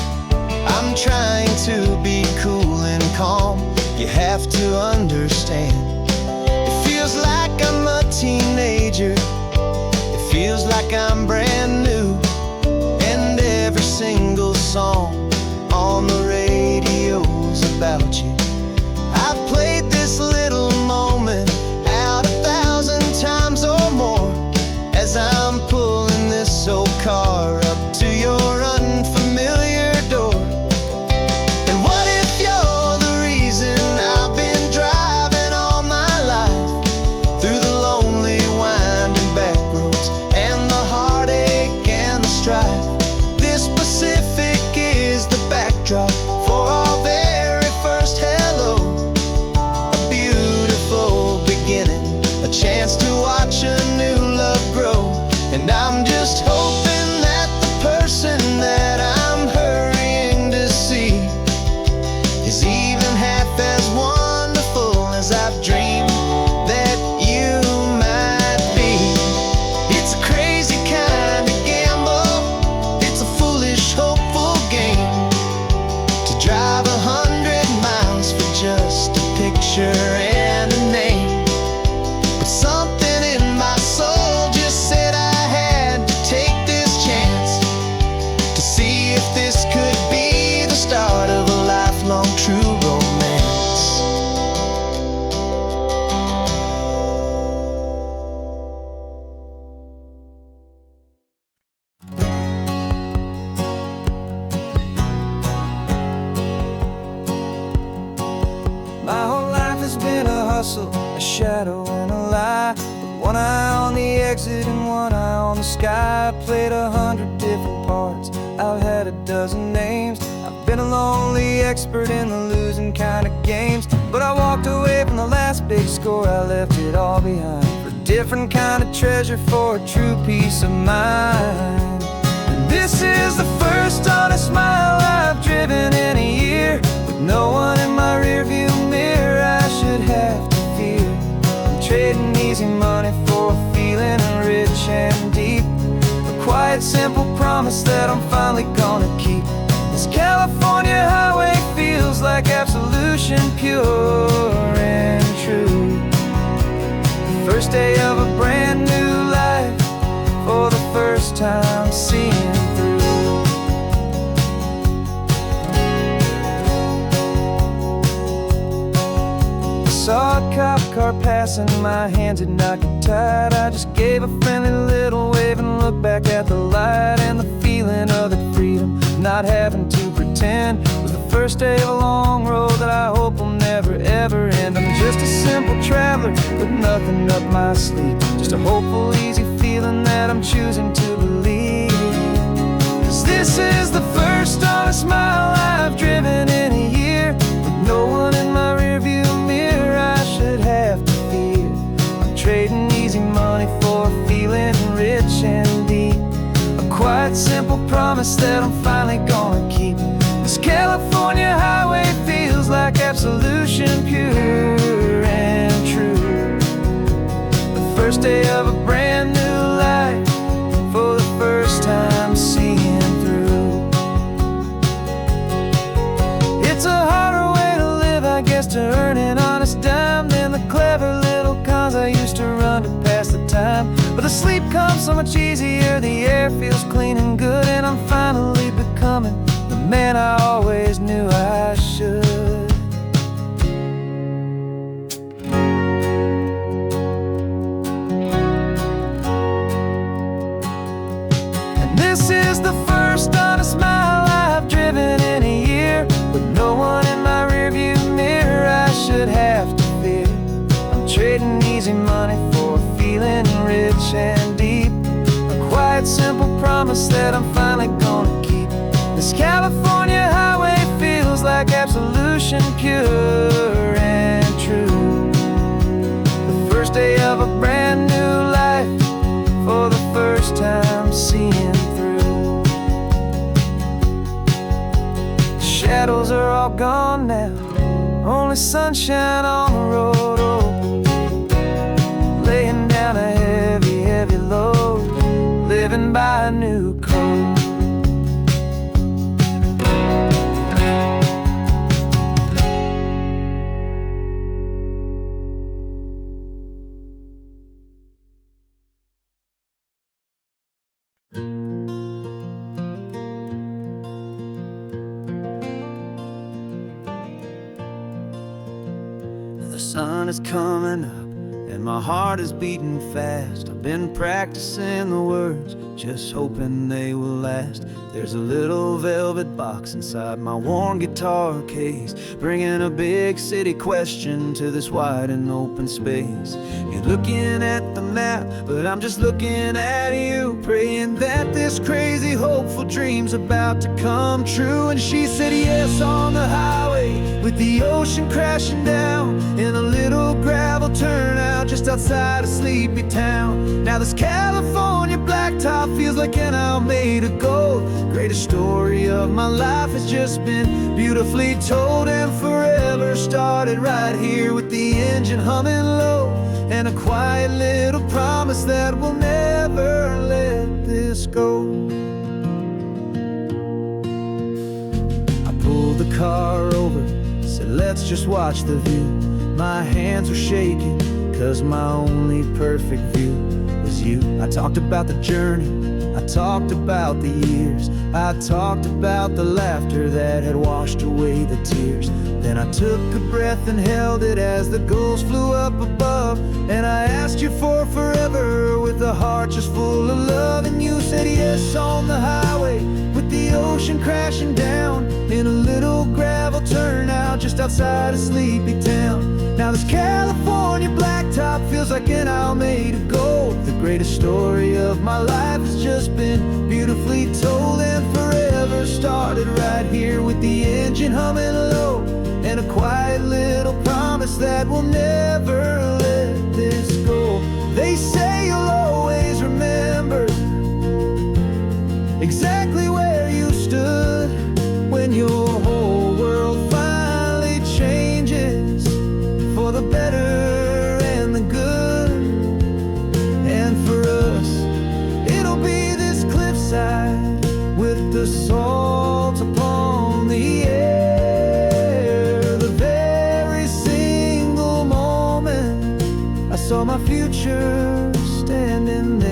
I'm trying to be cool and calm. You have to understand. It feels like I'm a teenager. It feels like I'm brand new. And every single song on the radio's about you. I've played this little moment out 1,000 times or more as I'm pulling this old car up to your unfamiliar door. And what if you're the reason I've been driving all my life through the lonely winding back roads and the heartache and the strife? This Pacific is the backdrop for our very first hello. A beautiful beginning, a chance to watch a new love grow. And I'm just hoping that the person that I'm hurrying to see is even half as wonderful as I've dreamed that you might be. It's a crazy kind of gamble. It's a foolish, hopeful game to drive 100 miles for just a picture and a name. But something in my soul just said I had to take this chance to see if this could be the start of a lifelong true romance. My whole life has been a hustle, a shadow and a lie, with one eye on the exit and one eye on the sky. I played 100 different parts, I've had a dozen names. I've been a lonely expert in the losing kind of games. But I walked away from the last big score, I left it all behind for a different kind of treasure, for a true peace of mind. And this is the first honest mile I've driven in a year, with no one in my rearview mirror I should have to fear. I'm trading easy money for a feeling rich and deep, a quiet, simple promise that I'm finally gonna keep. This California highway feels like absolution, pure and true. The first day of a brand new life, for the first time seeing through. Saw a cop car passing, my hands had not got tied. I just gave a friendly little wave and looked back at the light. And the feeling of that freedom, not having to pretend, was the first day of a long road that I hope will never ever end. I'm just a simple traveler with nothing up my sleeve, just a hopeful, easy feeling that I'm choosing to believe. 'Cause this is the first honest mile I've driven in a year, with no one in my rearview mirror I should have to fear. I'm trading easy money for a feeling rich and deep, a quiet, simple promise that I'm finally gonna keep. This California highway feels like absolution, pure and true. The first day of a brand new life, for the first time seeing through. It's a harder way to live, I guess, to earn an honest dime than the clever little cons I used to run to pass the time. But the sleep comes so much easier, the air feels clean and good, and I'm finally becoming the man I always knew I should. And this is the first honest mile I've driven in a year, with no one in my rearview mirror I should have to fear. I'm trading easy money for a feeling rich and deep, a quiet, simple promise that I'm finally gonna keep. pure and true. The first day of a brand new life, for the first time seeing through. The shadows are all gone now, only sunshine on the road. Oh, laying down a heavy, heavy load, living by a new code. The sun is coming up and my heart is beating fast. I've been practicing the words, just hoping they will last. There's a little velvet box inside my worn guitar case, bringing a big city question to this wide and open space. You're looking at the map, but I'm just looking at you, praying that this crazy hopeful dream's about to come true. And she said yes on the highway, with the ocean crashing down, in a little gravel turnout just outside a sleepy town. Now this California blacktop feels like an hour made of gold. Greatest story of my life has just been beautifully told, and forever started right here with the engine humming low, and a quiet little promise that we'll never let this go. I pulled the car over, said let's just watch the view. My hands were shaking, cause my only perfect view was you. I talked about the journey, I talked about the years, I talked about the laughter that had washed away the tears. Then I took a breath and held it as the gulls flew up above, and I asked you for forever with a heart just full of love. And you said yes on the highway, with the ocean crashing down, in a little gravel turnout just outside a sleepy town. Now this California blacktop feels like an hour made of gold. The greatest story of my life has just been beautifully told, and forever started right here with the engine humming low, and a quiet little promise that we'll never let this go. They say you'll always remember exactly where you stood when your whole world finally changes for the better and the good. And for us, it'll be this cliffside with the salt upon the air. The very single moment I saw my future standing there.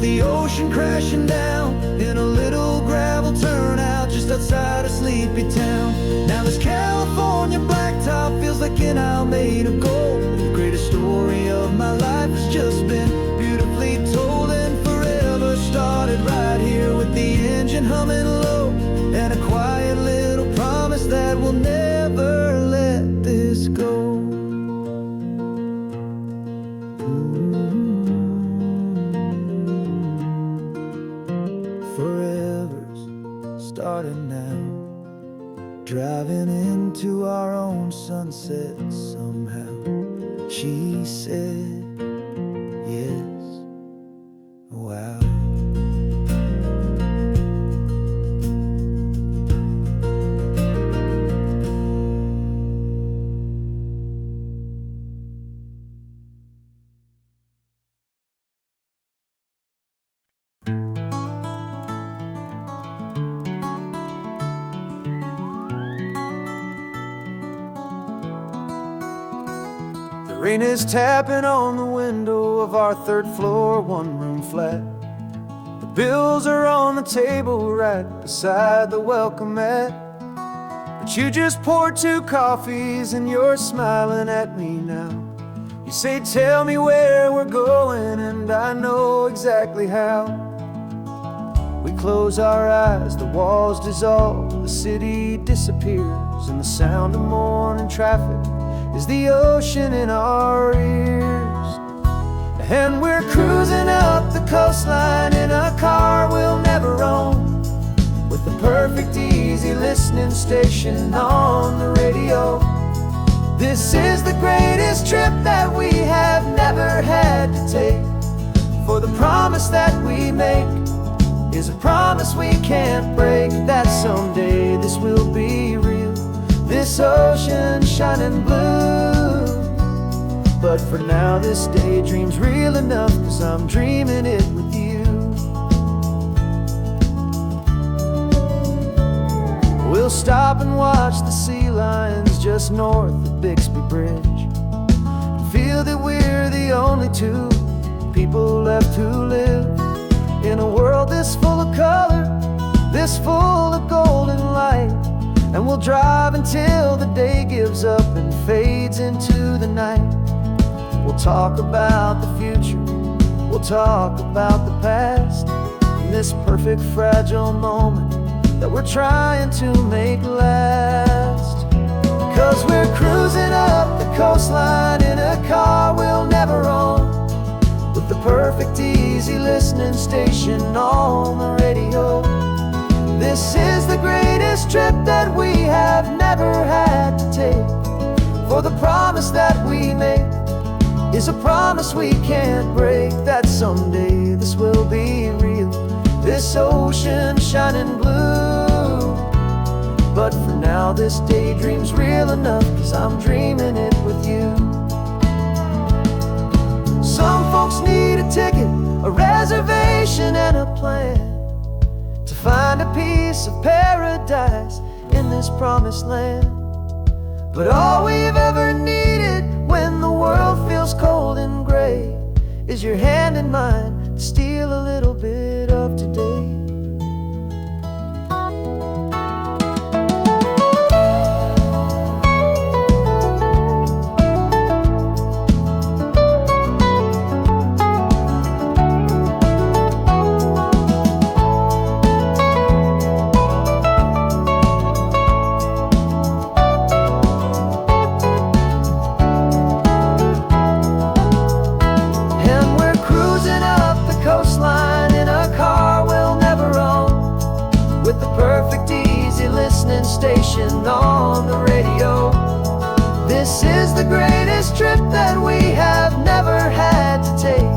The ocean crashing down, in a little gravel turnout just outside a sleepy town. Now this California blacktop feels like an hour made of gold. The greatest story of my life has just been beautifully told, and forever started right here with the engine humming low, and a quiet little promise that we'll never let this go. Starting now, driving into our own sunset somehow. She said yes, wow. Rain is tapping on the window of our third floor, one-room flat. The bills are on the table right beside the welcome mat. But you just poured 2 coffees and you're smiling at me now. You say, tell me where we're going, and I know exactly how. We close our eyes, the walls dissolve, the city disappears, and the sound of morning traffic is the ocean in our ears. And we're cruising up the coastline in a car we'll never own, with the perfect easy listening station on the radio. This is the greatest trip that we have never had to take, for the promise that we make is a promise we can't break, that someday this will be real, this ocean shining blue. But for now this daydream's real enough, 'cause I'm dreaming it with you. We'll stop and watch the sea lions just north of Bixby Bridge, feel that we're the only two people left who live in a world this full of color, this full of golden light. And we'll drive until the day gives up and fades into the night. We'll talk about the future, we'll talk about the past, and this perfect fragile moment that we're trying to make last. 'Cause we're cruising up the coastline in a car we'll never own, with the perfect easy listening station on the radio. This is the greatest trip that we have never had to take, for the promise that we make is a promise we can't break, that someday this will be real, this ocean shining blue. But for now this daydream's real enough, 'cause I'm dreaming it with you. Some folks need a ticket, a reservation and a plan to find a piece of paradise in this promised land. But all we've ever needed when the world feels cold and gray is your hand in mine to steal a little bit of today. Station on the radio. This is the greatest trip that we have never had to take,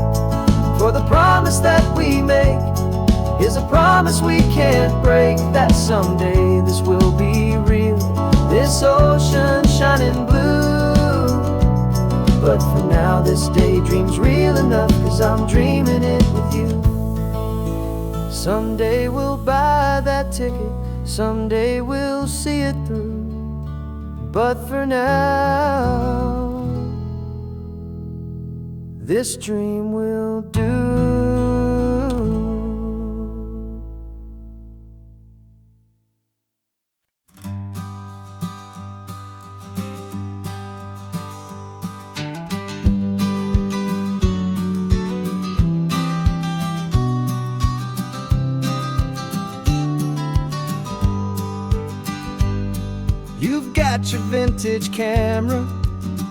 for the promise that we make is a promise we can't break, that someday this will be real, this ocean shining blue. But for now this daydream's real enough, 'cause I'm dreaming it with you. Someday we'll buy that ticket, someday we'll see it through, but for now this dream will do. You've got your vintage camera,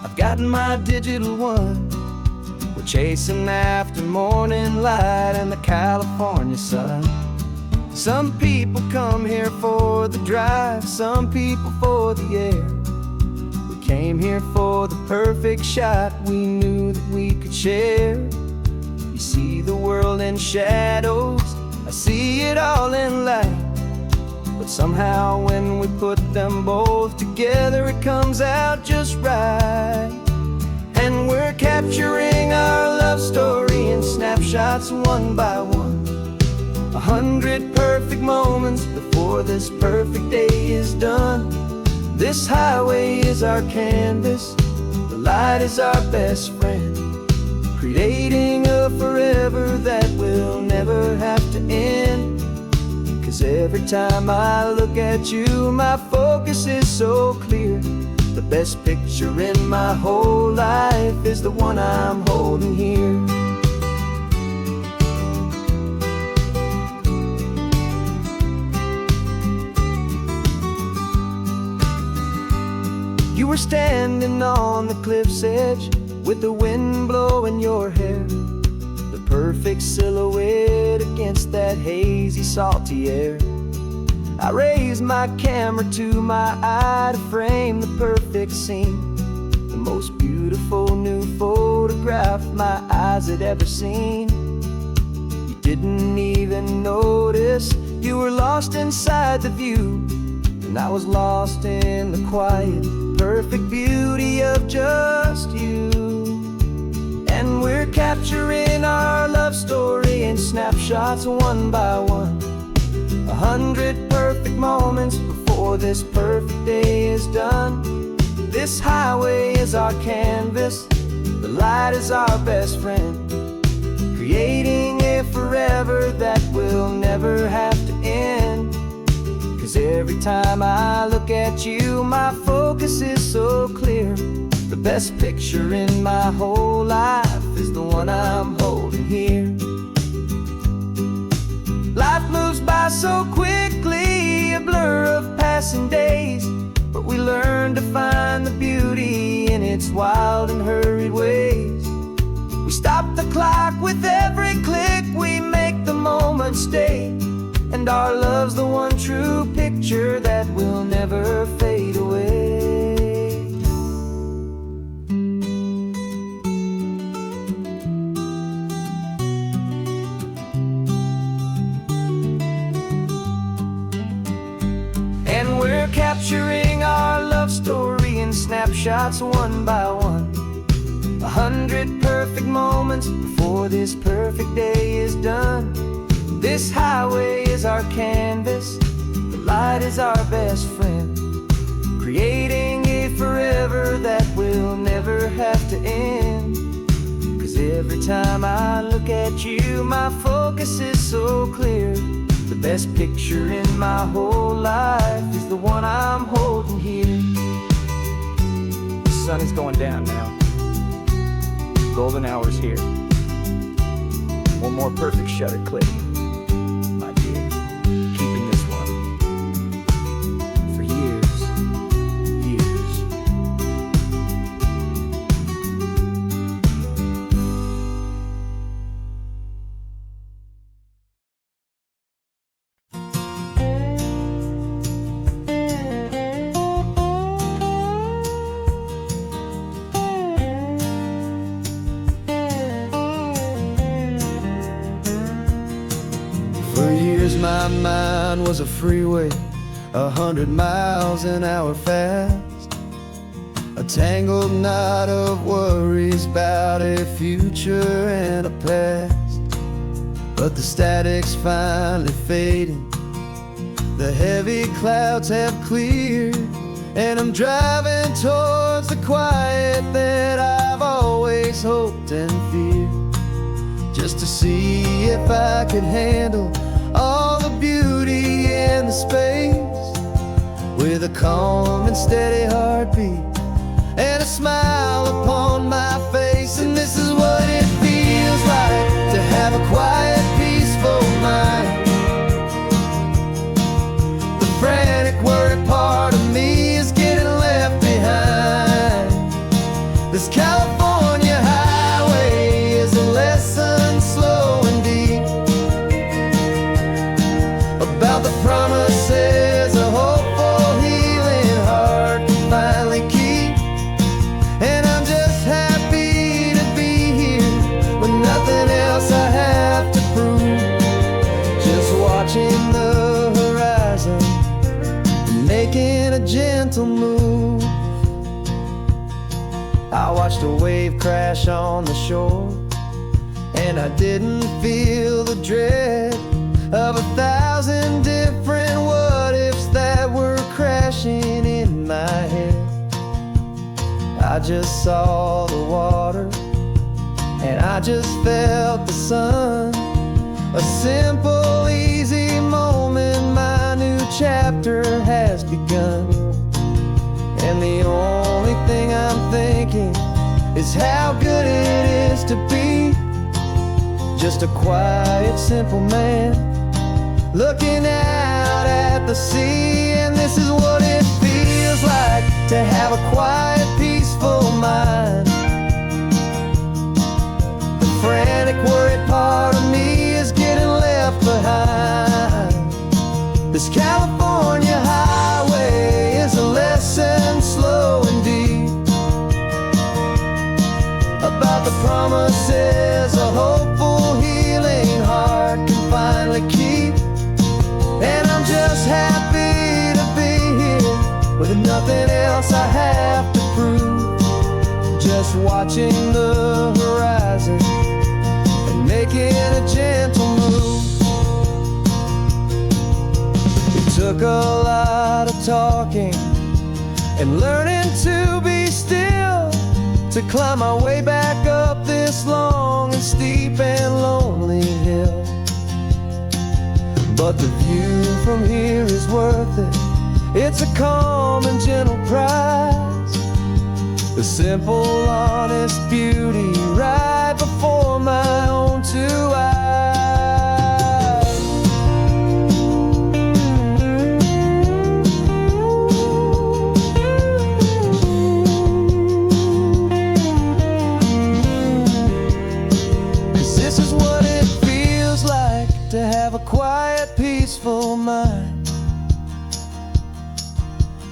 I've got my digital one. We're chasing after morning light and the California sun. Some people come here for the drive, some people for the air. We came here for the perfect shot we knew that we could share. You see the world in shadows, I see it all in light. But somehow when we put them both together, it comes out just right. And we're capturing our love story in snapshots one by one. 100 perfect moments before this perfect day is done. This highway is our canvas, the light is our best friend, creating a forever that will never have to end. 'Cause every time I look at you, my focus is so clear. The best picture in my whole life is the one I'm holding here. standing on the cliff's edge with the wind blowing your hair, the perfect silhouette against that hazy, salty air. I raised my camera to my eye to frame the perfect scene, the most beautiful new photograph my eyes had ever seen. You didn't even notice you were lost inside the view, and I was lost in the quiet, perfect beauty of just you. And we're capturing our love story in snapshots one by one, 100 perfect moments before this perfect day is done. This highway is our canvas, the light is our best friend, creating a forever that will never have to end. 'Cause every time I look at you, my focus is so clear. The best picture in my whole life is the one I'm holding here. Life moves by so quickly, a blur of passing days, but we learn to find the beauty in its wild and hurried ways. We stop the clock with every click, we make the moment stay, and our love's the one true picture that will never fade away. And we're capturing our love story in snapshots one by one, 100 perfect moments before this perfect day is done. This highway is our canvas, the light is our best friend, creating a forever that will never have to end. 'Cause every time I look at you, my focus is so clear. The best picture in my whole life is the one I'm holding here. The sun is going down now. Golden hour's here. One more perfect shutter click, my dear. Keeping this one for years, years. For years my mind was a freeway, 100 miles an hour fast, a tangled knot of worries about a future and a past. But the static's finally fading, the heavy clouds have cleared, and I'm driving towards the quiet that I've always hoped and feared, just to see if I could handle all the beauty in the space, with a calm and steady heartbeat and a smile upon my face. And this is what it feels like to have a quiet, peaceful mind. The frantic, worried part of me is getting left behind. This California highway is a lesson slow and deep about the promises a hopeful, healing heart can finally keep. And I'm just happy to be here with nothing else I have to prove, just watching the horizon and making a gentle move. I watched a wave crash on the shore, and I didn't feel the dread of 1,000 different what-ifs that were crashing in my head. I just saw the water, and I just felt the sun. A simple, easy moment, my new chapter has begun. And the only thing I'm thinking is how good it is to be just a quiet, simple man looking out at the sea. And this is what it feels like to have a quiet, peaceful mind. The frantic, worried part of me is getting left behind. This California highway is a lesson slow and deep about the promises a hopeful, healing heart can finally keep. And I'm just happy to be here with nothing else I have to prove. Just watching the horizon and making a gentle move. It took a lot of talking and learning to be still to climb my way back up this long and steep and lonely hill. But the view from here is worth it. It's a calm and gentle prize. The simple, honest beauty right before my own two eyes. 'Cause this is what it feels like to have a quiet, peaceful mind.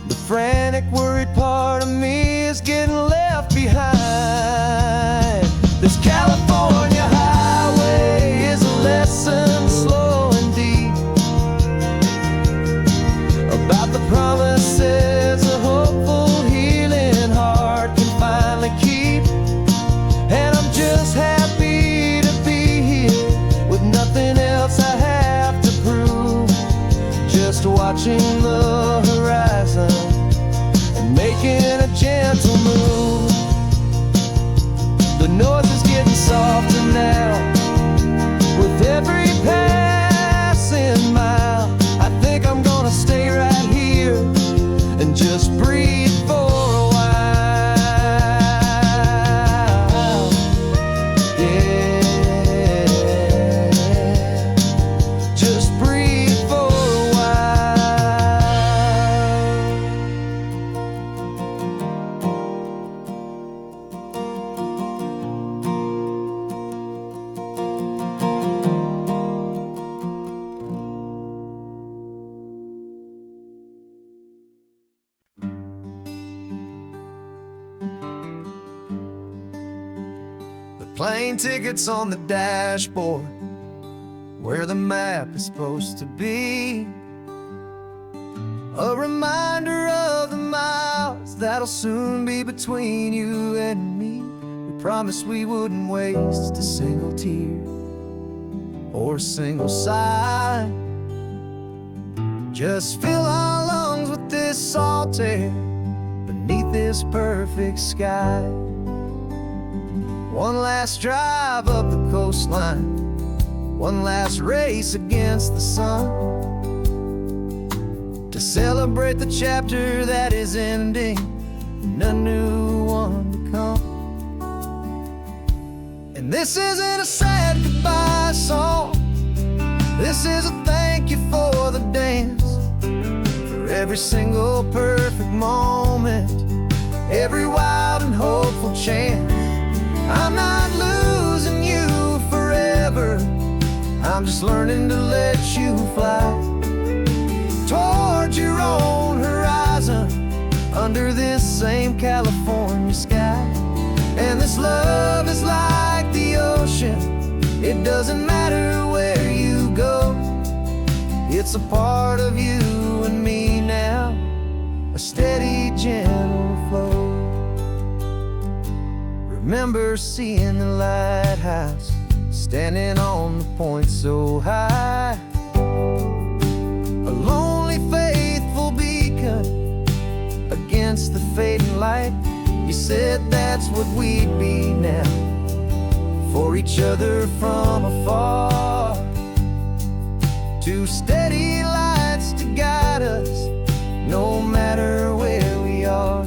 The frantic, worried part of me is getting left behind. This California highway is a lesson slow and deep about the promises a hopeful, healing heart can finally keep. And I'm just happy to be here with nothing else I have to prove. Just watching the horizon and making a gentle move. The noise is getting softer now with every passing mile. I think I'm gonna stay right here and just breathe for a while. Yeah, just breathe for a while. The plane tickets on the dashboard, where the map is supposed to be. A reminder of the miles that'll soon be between you and me. We promised we wouldn't waste a single tear or a single sigh. Just fill our lungs with this salt air beneath this perfect sky. One last drive up the coastline, one last race against the sun, to celebrate the chapter that is ending and a new one to come. And this isn't a sad goodbye song, this is a thank you for the dance, for every single perfect moment, every wild and hopeful chance. I'm not losing you forever, I'm just learning to let you fly toward your own horizon under this same California sky. And this love is like the ocean, it doesn't matter where you go, it's a part of you and me now, a steady, gentle flow. Remember seeing the lighthouse, standing on the point so high, a lonely, faithful beacon against the fading light. You said that's what we'd be now, for each other from afar. Two steady lights to guide us, no matter where we are.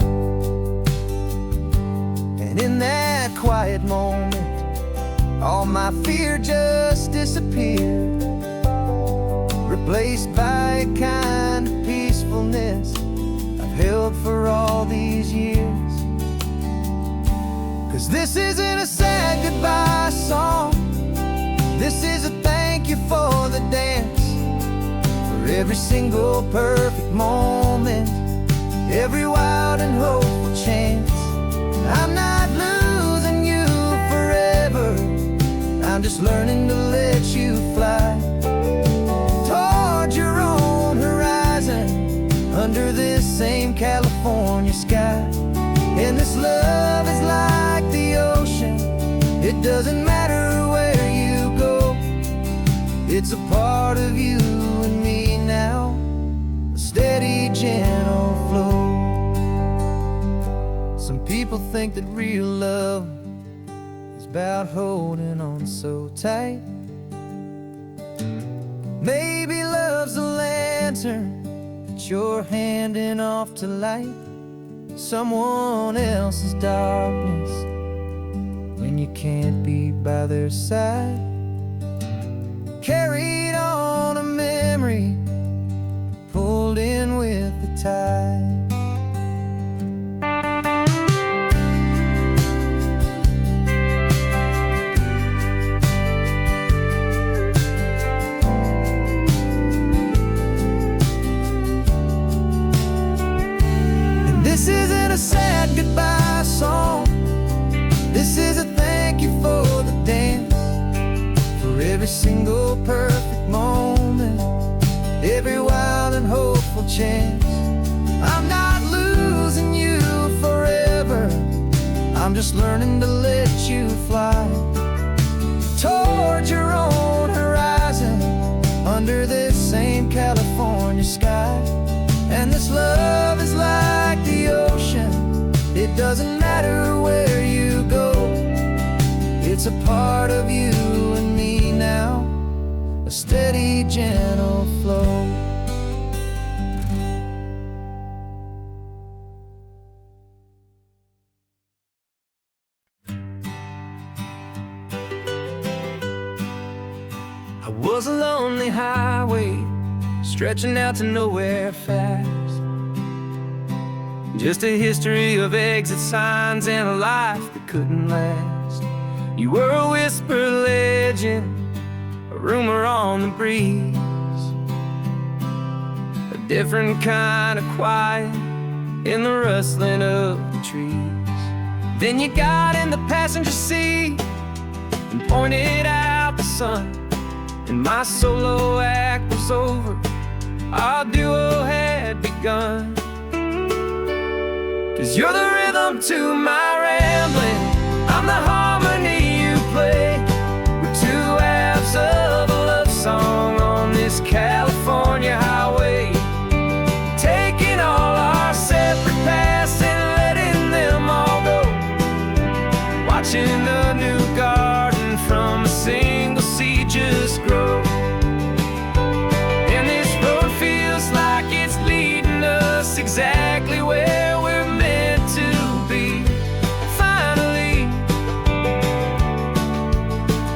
And in that quiet moment, all my fear just disappeared, replaced by a kind of peacefulness I've held for all these years. 'Cause this isn't a sad goodbye song, this is a thank you for the dance, for every single perfect moment, every wild and hopeful chance. I'm not losing you forever, I'm just learning to let you fly toward your own horizon, under this same California sky. And this love is like the ocean, it doesn't matter where you go, it's a part of you and me now, a steady, gentle flow. Some people think that real love is about holding on so tight. Maybe love's a lantern that you're handing off to light someone else's darkness when you can't be by their side. Carried on a memory, pulled in with the tide. This isn't a sad goodbye song, this is a thank you for the dance, for every single perfect moment, every wild and hopeful chance. I'm not losing you forever, I'm just learning to let you fly toward your own horizon, under this same California sky. And this love is like the ocean, it doesn't matter where you go, it's a part of you and me now, a steady, gentle flow. I was a lonely highway, stretching out to nowhere fast, just a history of exit signs and a life that couldn't last. You were a whisper legend, a rumor on the breeze, a different kind of quiet in the rustling of the trees. Then you got in the passenger seat and pointed out the sun, and my solo act was over, our duo had begun. 'Cause you're the rhythm to my rambling, I'm the harmony you play. We're two halves of a love song on this California highway, taking all our separate paths and letting them all go, watching a new garden from a single seed just grow. And this road feels like it's leading us exactly where we're meant to be. Finally,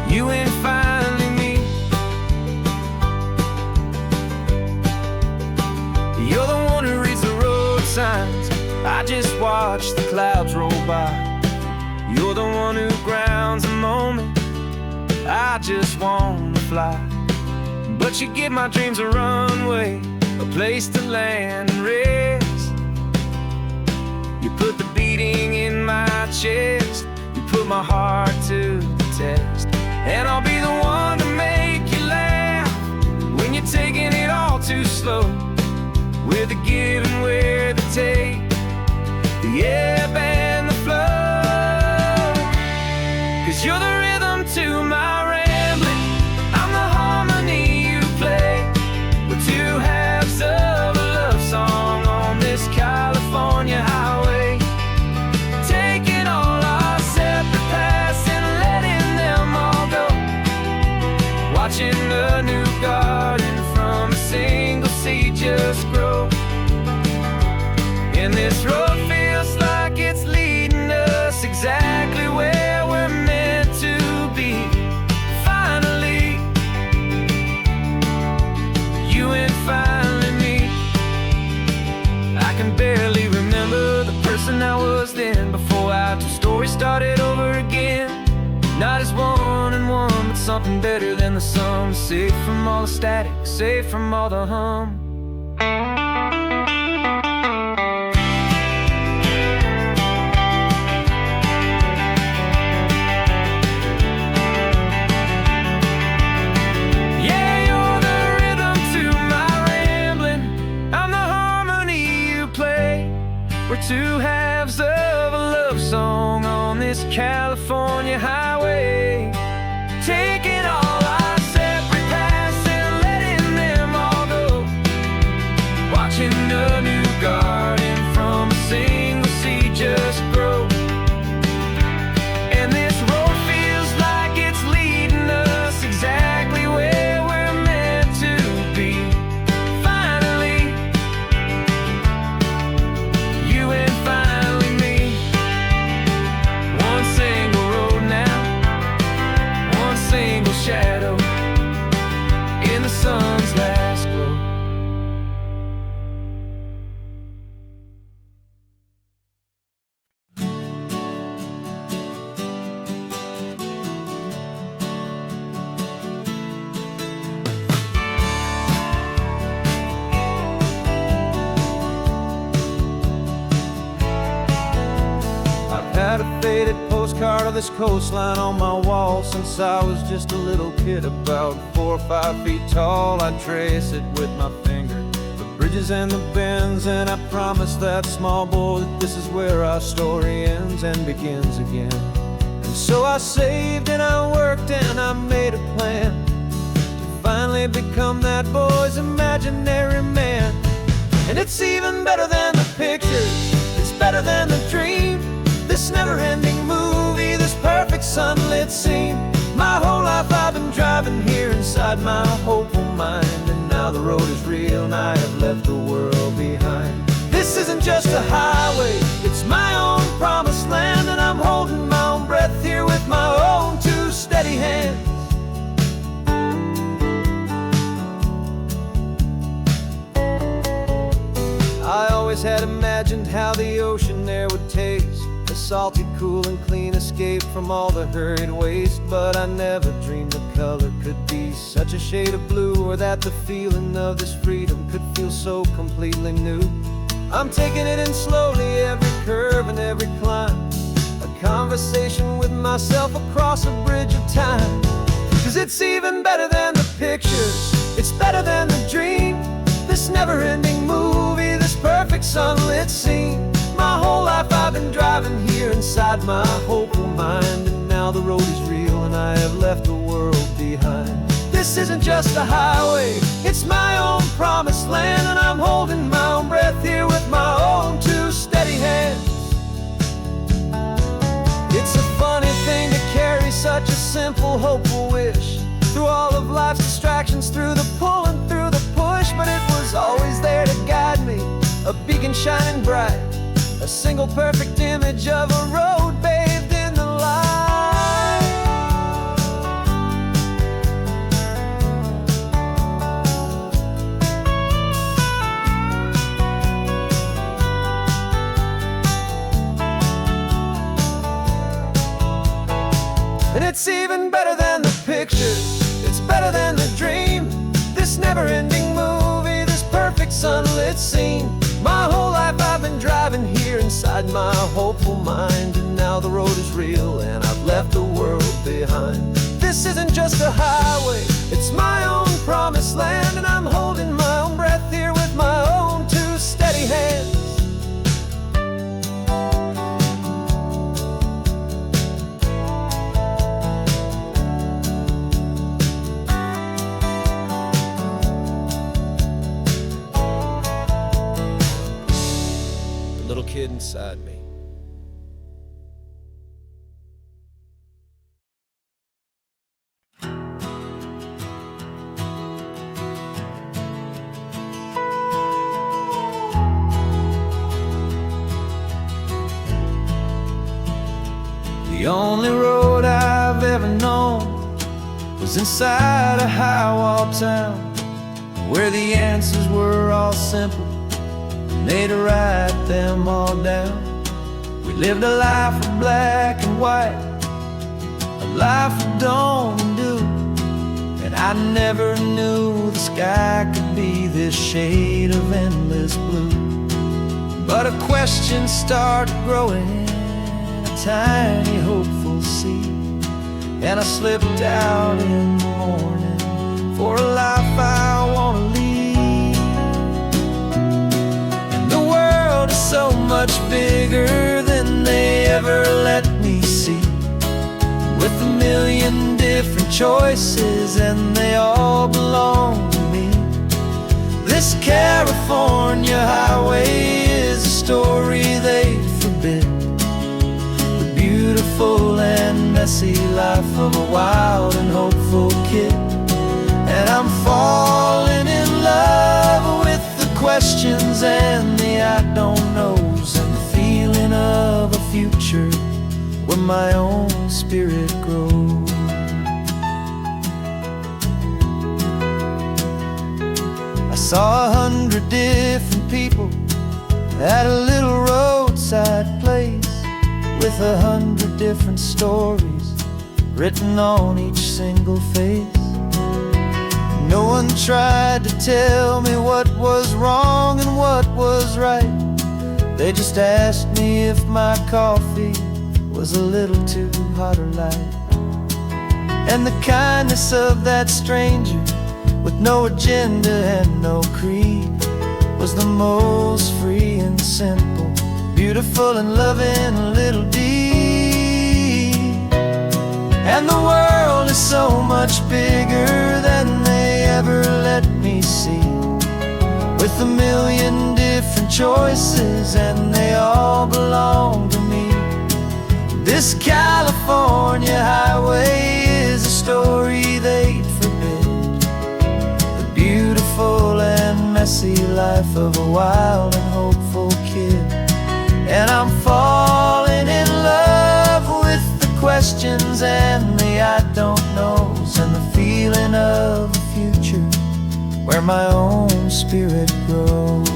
you and finally me. You're the one who reads the road signs, I just watch the clouds roll by. You're the one who grounds a moment, I just wanna fly. But you give my dreams a runway, a place to land and rest. You put the beating in my chest, you put my heart to the test. And I'll be the one to make you laugh when you're taking it all too slow. We're the give and we're the take, the ebb and the flow. 'Cause you're the rhythm to my rambling, I'm the harmony you play. We're two halves of a love song on this California highway, taking all our separate paths and letting one and one, but something better than the sum. Safe from all the static, safe from all the hum. We're two halves of a love song on this California highway, taking all our separate paths and letting them all go, watching a new garden from a single seed just grow. And this road feels like it's leading us exactly where we're meant to be. Finally, you and finally me. One single road now, one single shadow in the sun's last glow. Had a faded postcard of this coastline on my wall since I was just a little kid, about 4 or 5 feet tall. I trace it with my finger, the bridges and the bends, and I promise that small boy that this is where our story ends and begins again. And so I saved and I worked and I made a plan to finally become that boy's imaginary man. And it's even better than the pictures, it's better than the dream. This never-ending movie, this perfect sunlit scene. My whole life I've been driving here inside my hopeful mind, and now the road is real and I have left the world behind. This isn't just a highway, it's my own promised land, and I'm holding my own breath here with my own two steady hands. I always had imagined how the ocean there would taste, a salty, cool and clean escape from all the hurried waste. But I never dreamed the color could be such a shade of blue, or that the feeling of this freedom could feel so completely new. I'm taking it in slowly, every curve and every climb, a conversation with myself across a bridge of time. 'Cause it's even better than the pictures, it's better than the dream. This never-ending movie, this perfect sunlit scene. My whole life I've been driving here inside my hopeful mind, and now the road is real and I have left the world behind. This isn't just a highway, it's my own promised land, and I'm holding my own breath here with my own two steady hands. It's a funny thing to carry such a simple, hopeful wish through all of life's distractions, through the pull and through the push. But it was always there to guide me, a beacon shining bright, a single perfect image of a road bathed in the light. And it's even better than the pictures, it's better than the dream. This never-ending movie, this perfect sunlit scene. My whole life I've been driving here inside my hopeful mind, and now the road is real and I've left the world behind. This isn't just a highway, it's my own promised land, and I'm holding my own breath here with my own two steady hands. Little kid inside me. The only road I've ever known was inside a high-wall town, where the answers were all simple, they'd write them all down. We lived a life of black and white, a life would only do. And I never knew the sky could be this shade of endless blue. But a question started growing, a tiny hopeful seed, and I slipped out in the morning for a life I want to lead. And the world is so much bigger than they ever let me see, with a million different choices and they all belong to me. This California highway is a story they forbid, the beautiful and messy life of a wild and hopeful kid. And I'm falling in love with the questions and the I don't knows, and the feeling of a future where my own spirit grows. I saw 100 different people at a little roadside place, with 100 different stories written on each single face. No one tried to tell me what was wrong and what was right. They just asked me if my coffee was a little too hot or light. And the kindness of that stranger, with no agenda and no creed, was the most free and simple, beautiful and loving little deed. And the world is so much bigger than they ever let me see, with a million different choices and they all belong to me. This California highway is a story they'd forbid, the beautiful and messy life of a wild and hopeful kid. And I'm falling in love with the questions and the I don't knows, and the feeling of a future where my own spirit grows.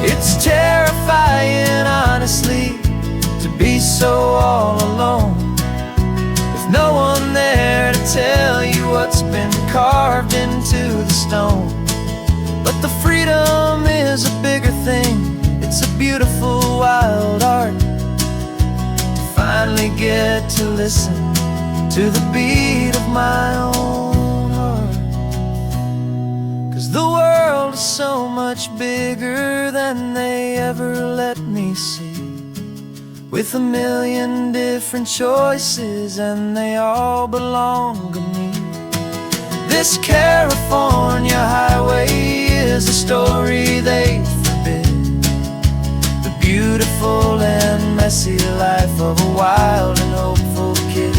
It's terrifying, honestly, to be so all alone, with no one there to tell you what's been carved into the stone. But the freedom is a bigger thing, it's a beautiful wild art, to finally get to listen to the beat of my own heart. 'Cause the world is so much bigger than they ever let me see, with a million different choices and they all belong to me. This California highway is a story they forbid, the beautiful and messy life of a wild and hopeful kid.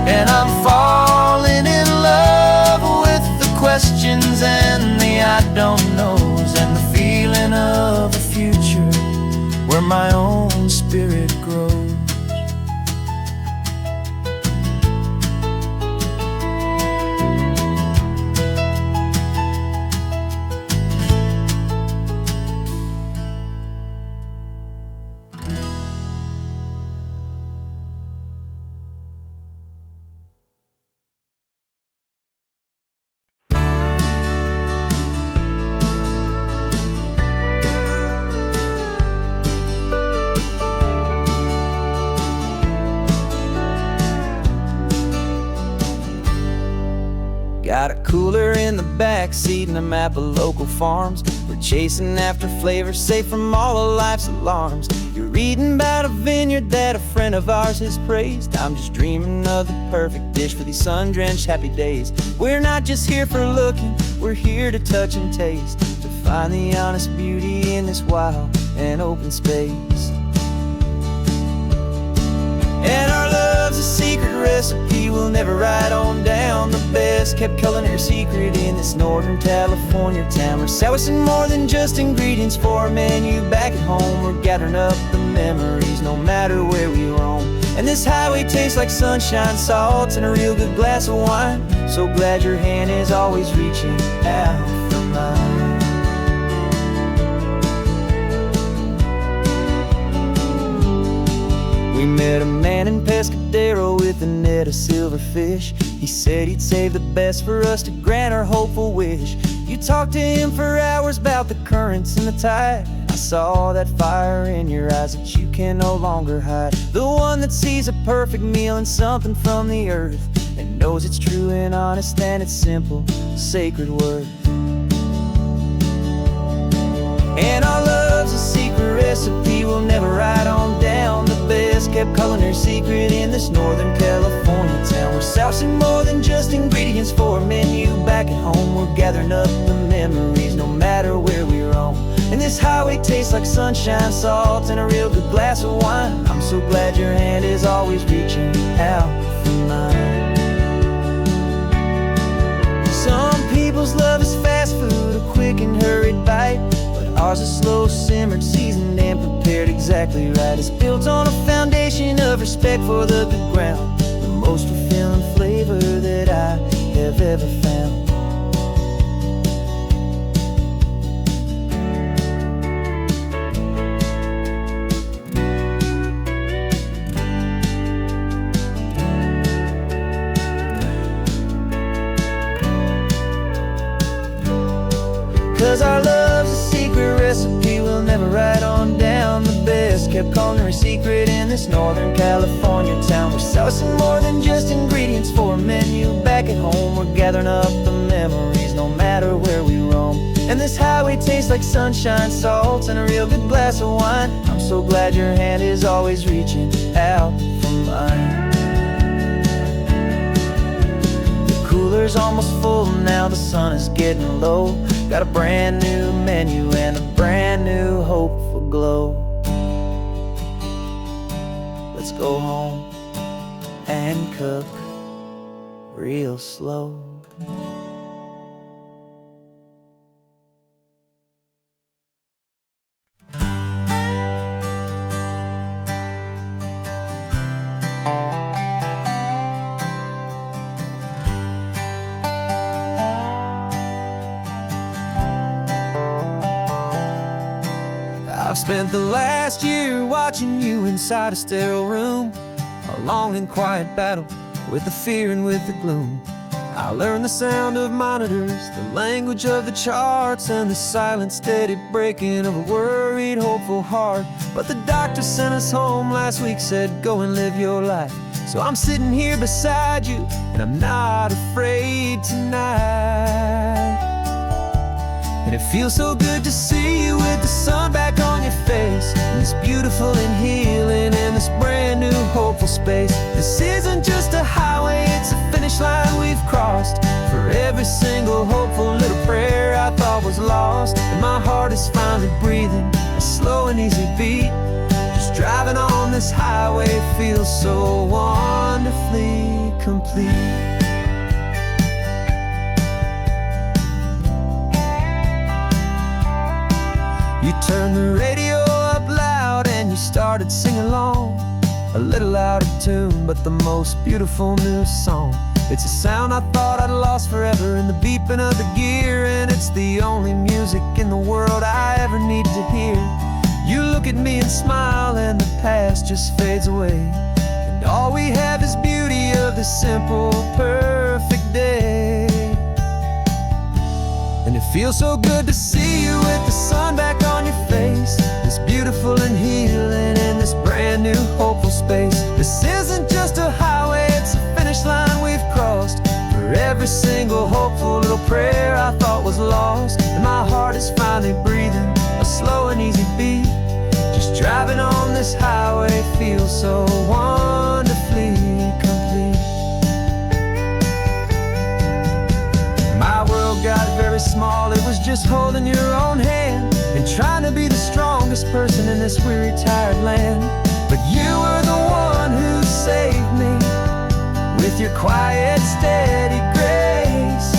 And I'm falling in love with the questions and the I don't knows, and the feeling of a future where my own spirit grows. Got a cooler in the back seat and a map of local farms. We're chasing after flavors safe from all of life's alarms. You're reading about a vineyard that a friend of ours has praised. I'm just dreaming of the perfect dish for these sun-drenched happy days. We're not just here for looking, we're here to touch and taste, to find the honest beauty in this wild and open space. And our love's a secret recipe we'll never write on down. The best kept culinary secret in this Northern California town. We're selling more than just ingredients for a menu back at home. We're gathering up the memories no matter where we roam. And this highway tastes like sunshine, salts, and a real good glass of wine. So glad your hand is always reaching out for mine. We We met a man in Pescadero with a net of silverfish. He said he'd save the best for us to grant our hopeful wish. You talked to him for hours about the currents and the tide. I saw that fire in your eyes that you can no longer hide. The one that sees a perfect meal in something from the earth, and knows it's true and honest and it's simple, sacred worth. And our love's a secret recipe we'll never write on down. The best kept culinary secret in this Northern California town. We're sourcing more than just ingredients for a menu back at home. We're gathering up the memories no matter where we roam. And this highway tastes like sunshine, salt, and a real good glass of wine. I'm so glad your hand is always reaching out for mine. Some people's love is fast food, a quick and hurried bite, but ours is slow, simmered, seasoned, and prepared exactly right. It's built on a foundation of respect for the good ground, the most fulfilling flavor that I have ever found. 'Cause our love's a secret recipe we'll never write on down. The best kept culinary secret in this Northern California town. We're sourcing more than just ingredients for a menu back at home. We're gathering up the memories no matter where we roam. And this highway tastes like sunshine, salt, and a real good glass of wine. I'm so glad your hand is always reaching out for mine. The cooler's almost full now, the sun is getting low. Got a brand new menu and a brand new hopeful glow. Let's go home and cook real slow. I've spent the last year watching you inside a sterile room, a long and quiet battle with the fear and with the gloom. I learned the sound of monitors, the language of the charts, and the silent steady breaking of a worried hopeful heart. But the doctor sent us home last week, said go and live your life. So I'm sitting here beside you and I'm not afraid tonight. And it feels so good to see you with the sun back on your face, and it's beautiful and healing in this brand new hopeful space. This isn't just a highway, it's a finish line we've crossed. For every single hopeful little prayer I thought was lost, and my heart is finally breathing a slow and easy beat. Just driving on this highway feels so wonderfully complete. You turned the radio up loud and you started singing along, a little out of tune, but the most beautiful new song. It's a sound I thought I'd lost forever in the beeping of the gear, and it's the only music in the world I ever need to hear. You look at me and smile and the past just fades away, and all we have is beauty of this simple, perfect day. And it feels so good to see you with the sun back on your face. It's beautiful and healing in this brand new hopeful space. This isn't just a highway, it's a finish line we've crossed. For every single hopeful little prayer I thought was lost, and my heart is finally breathing a slow and easy beat. Just driving on this highway feels so wonderfully complete. My world got very small, it was just holding your own hand and trying to be the strongest person in this weary, tired land. But you were the one who saved me with your quiet, steady grace.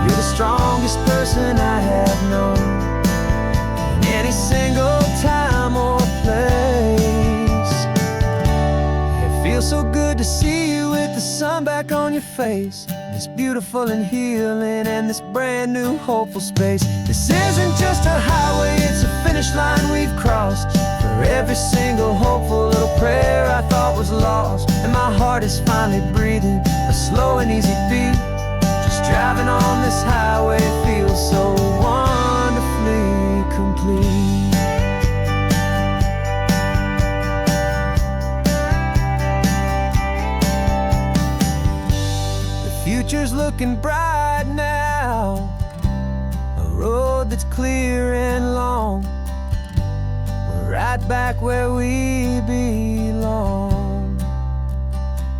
You're the strongest person I have known in any single time or place. It feels so good to see you with the sun back on your face. It's beautiful and healing in this brand new hopeful space. This isn't just a highway, it's a finish finish line we've crossed, for every single hopeful little prayer I thought was lost. And my heart is finally breathing a slow and easy beat. Just driving on this highway feels so wonderfully complete. The future's looking bright now, a road that's clear and long. We're right back where we belong,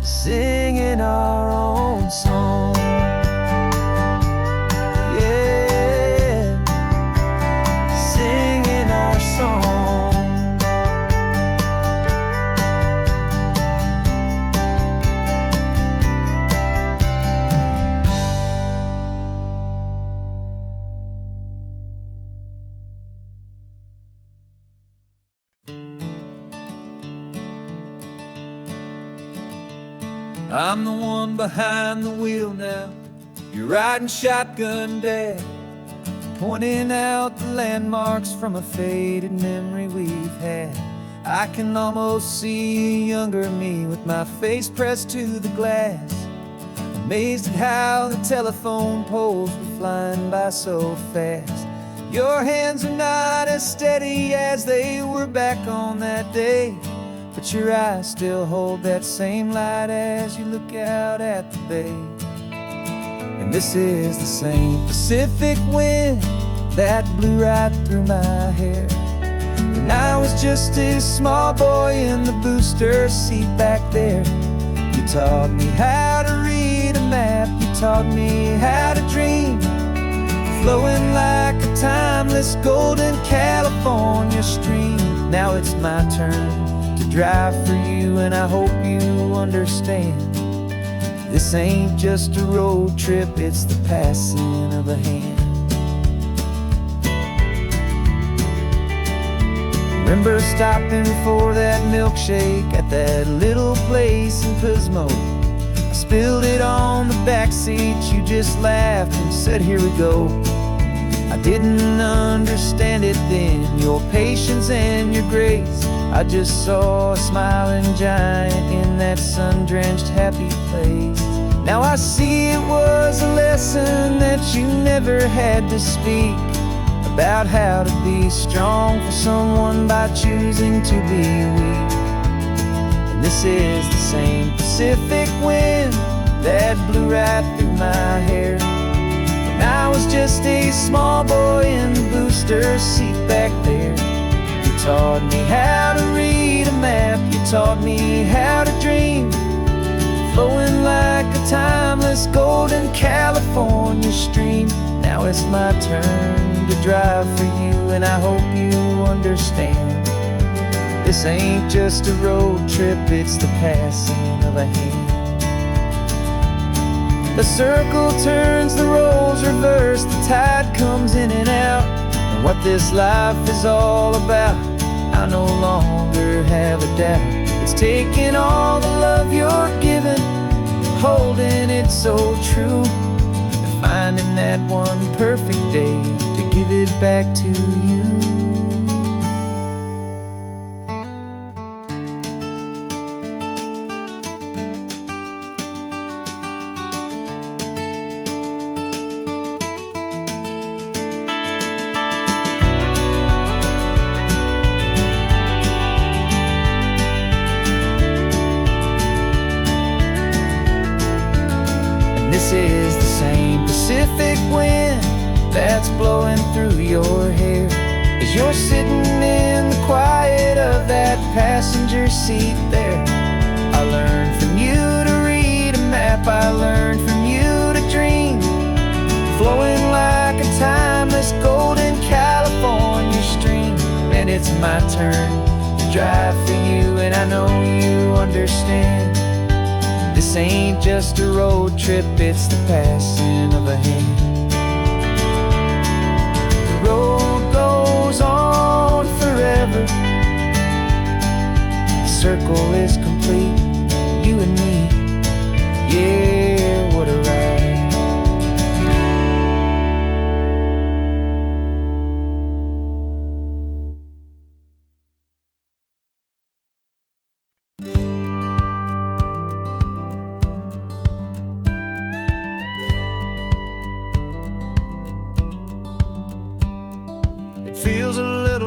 singing our own song. Yeah, singing our song. I'm the one behind the wheel now. You're riding shotgun, Dad, pointing out the landmarks from a faded memory we've had. I can almost see a younger me with my face pressed to the glass, amazed at how the telephone poles were flying by so fast. Your hands are not as steady as they were back on that day, but your eyes still hold that same light as you look out at the bay. And this is the same Pacific wind that blew right through my hair when I was just a small boy in the booster seat back there. You taught me how to read a map, you taught me how to dream, flowing like a timeless golden California stream. Now it's my turn to drive for you, and I hope you understand. This ain't just a road trip, it's the passing of a hand. Remember stopping for that milkshake at that little place in Pismo? I spilled it on the back seat, you just laughed and said, "Here we go." I didn't understand it then, your patience and your grace. I just saw a smiling giant in that sun-drenched happy place. Now I see it was a lesson that you never had to speak, about how to be strong for someone by choosing to be weak. And this is the same Pacific wind that blew right through my hair when I was just a small boy in the booster seat back there. You taught me how to read a map, you taught me how to dream, flowing like a timeless golden California stream. Now it's my turn to drive for you, and I hope you understand. This ain't just a road trip, it's the passing of a hand. The circle turns, the roles reverse, the tide comes in and out. And what this life is all about, I no longer have a doubt. It's taking all the love you're giving, holding it so true, and finding that one perfect day to give it back to you. This is the same Pacific wind that's blowing through your hair as you're sitting in the quiet of that passenger seat there. I learned from you to read a map, I learned from you to dream, flowing like a timeless golden California stream. And it's my turn to drive for you, and I know you understand. This ain't just a road trip, it's the passing of a hand. The road goes on forever, the circle is complete, you and me, yeah, what a ride.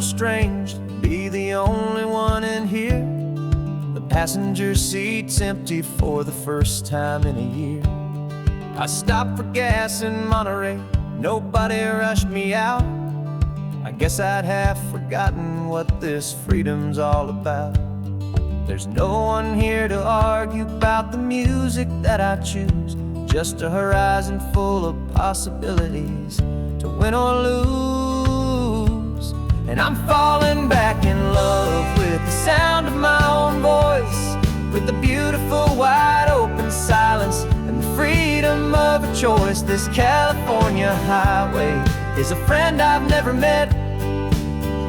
strange to be the only one in here. The passenger seat's empty for the first time in a year. I stopped for gas in Monterey, nobody rushed me out. I guess I'd have forgotten what this freedom's all about. There's no one here to argue about the music that I choose, just a horizon full of possibilities to win or lose. And I'm falling back in love with the sound of my own voice, with the beautiful wide open silence and the freedom of a choice. This California highway is a friend I've never met,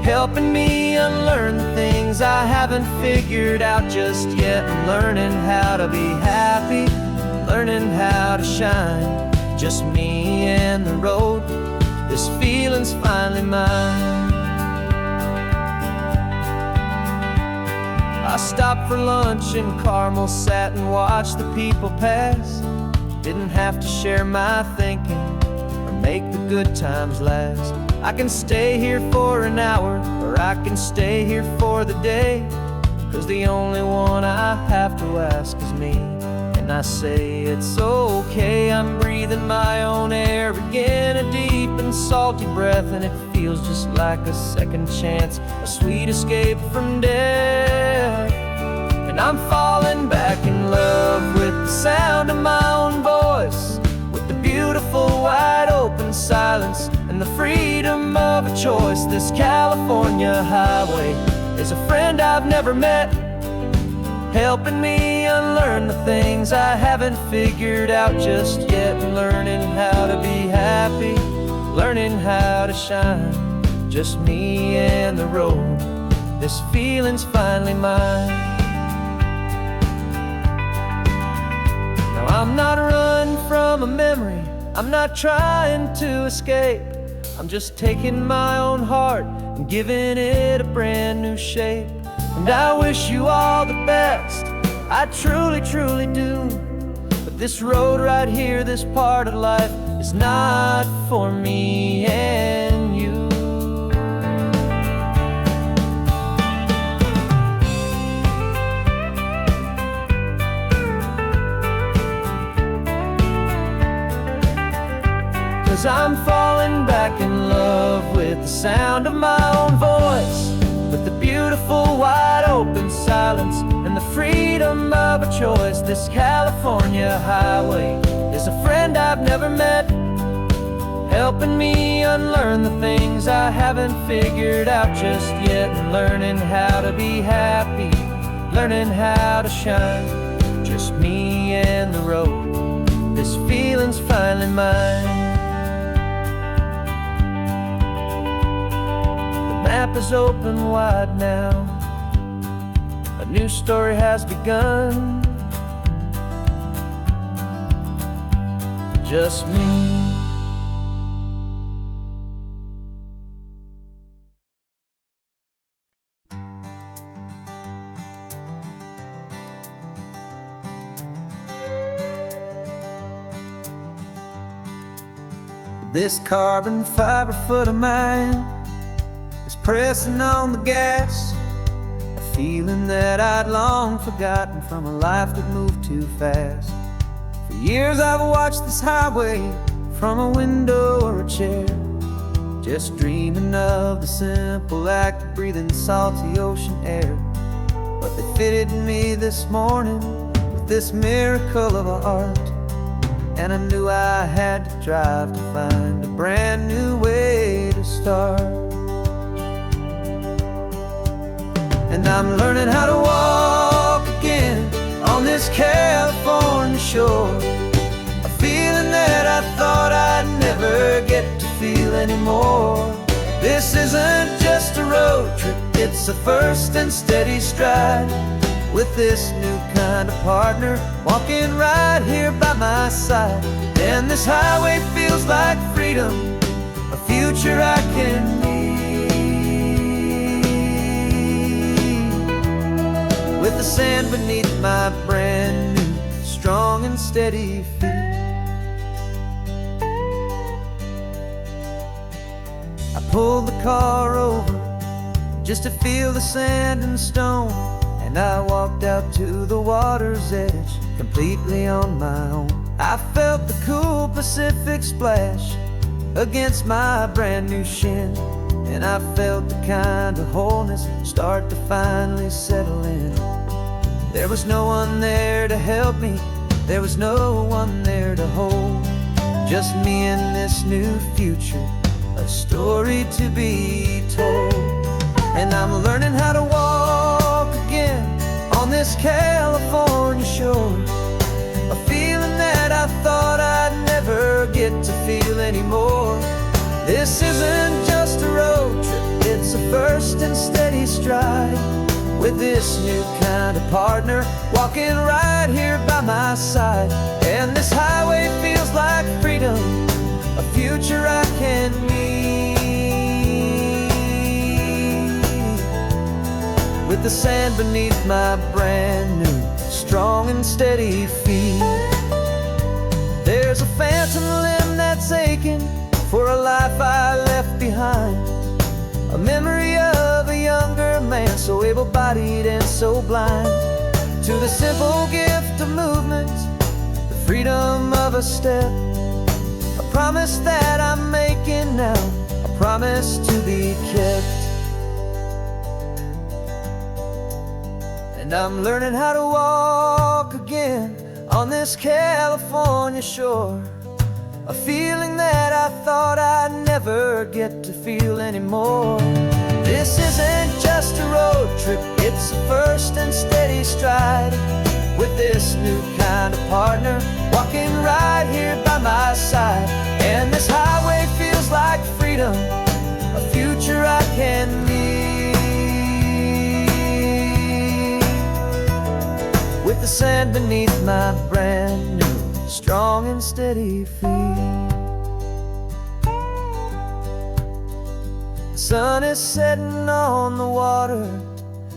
helping me unlearn the things I haven't figured out just yet. I'm learning how to be happy, learning how to shine, just me and the road. This feeling's finally mine. I stopped for lunch in Carmel, sat and watched the people pass. Didn't have to share my thinking or make the good times last. I can stay here for an hour, or I can stay here for the day, 'cause the only one I have to ask is me. And I say it's okay, I'm breathing my own air again, a deep and salty breath, and it feels just like a second chance, a sweet escape from death. And I'm falling back in love with the sound of my own voice, with the beautiful wide open silence and the freedom of a choice. This California highway is a friend I've never met, helping me unlearn the things I haven't figured out just yet. Learning how to be happy, learning how to shine, just me and the road. This feeling's finally mine. Now I'm not running from a memory, I'm not trying to escape. I'm just taking my own heart and giving it a brand new shape. And I wish you all the best, I truly, truly do. But this road right here, this part of life, is not for me and you. 'Cause I'm falling back in love with the sound of my own voice, with the beautiful wide open silence and the freedom of a choice. This California highway is a friend I've never met, helping me unlearn the things I haven't figured out just yet. And learning how to be happy, learning how to shine, just me and the road. This feeling's finally mine. The map is open wide now, a new story has begun. Just me. This carbon fiber foot of mine is pressing on the gas, a feeling that I'd long forgotten from a life that moved too fast. For years I've watched this highway from a window or a chair, just dreaming of the simple act of breathing salty ocean air. But they fitted me this morning with this miracle of art, and I knew I had to drive to find a brand new way to start. And I'm learning how to walk again on this California shore, a feeling that I thought I'd never get to feel anymore. This isn't just a road trip, it's a first and steady stride, with this new kind of partner walking right here by my side. And this highway feels like freedom, a future I can need, with the sand beneath my brand new strong and steady feet. I pulled the car over just to feel the sand and stone. And I walked out to the water's edge, completely on my own. I felt the cool Pacific splash against my brand new shin, and I felt the kind of wholeness start to finally settle in. There was no one there to help me, there was no one there to hold, just me and this new future, a story to be told. And I'm learning how to walk again on this California shore, a feeling that I thought I'd never get to feel anymore. This isn't just a road trip, it's a first and steady stride, with this new kind of partner walking right here by my side. And this highway feels like freedom, a future I can meet, with the sand beneath my brand new, strong and steady feet. There's a phantom limb that's aching for a life I left behind, a memory of a younger man, so able-bodied and so blind, to the simple gift of movement, the freedom of a step, a promise that I'm making now, a promise to be kept. And I'm learning how to walk again on this California shore, a feeling that I thought I'd never get to feel anymore. This isn't just a road trip, it's a first and steady stride, with this new kind of partner walking right here by my side. And this highway feels like freedom, a future I can meet, with the sand beneath my brand new, strong and steady feet. The sun is setting on the water,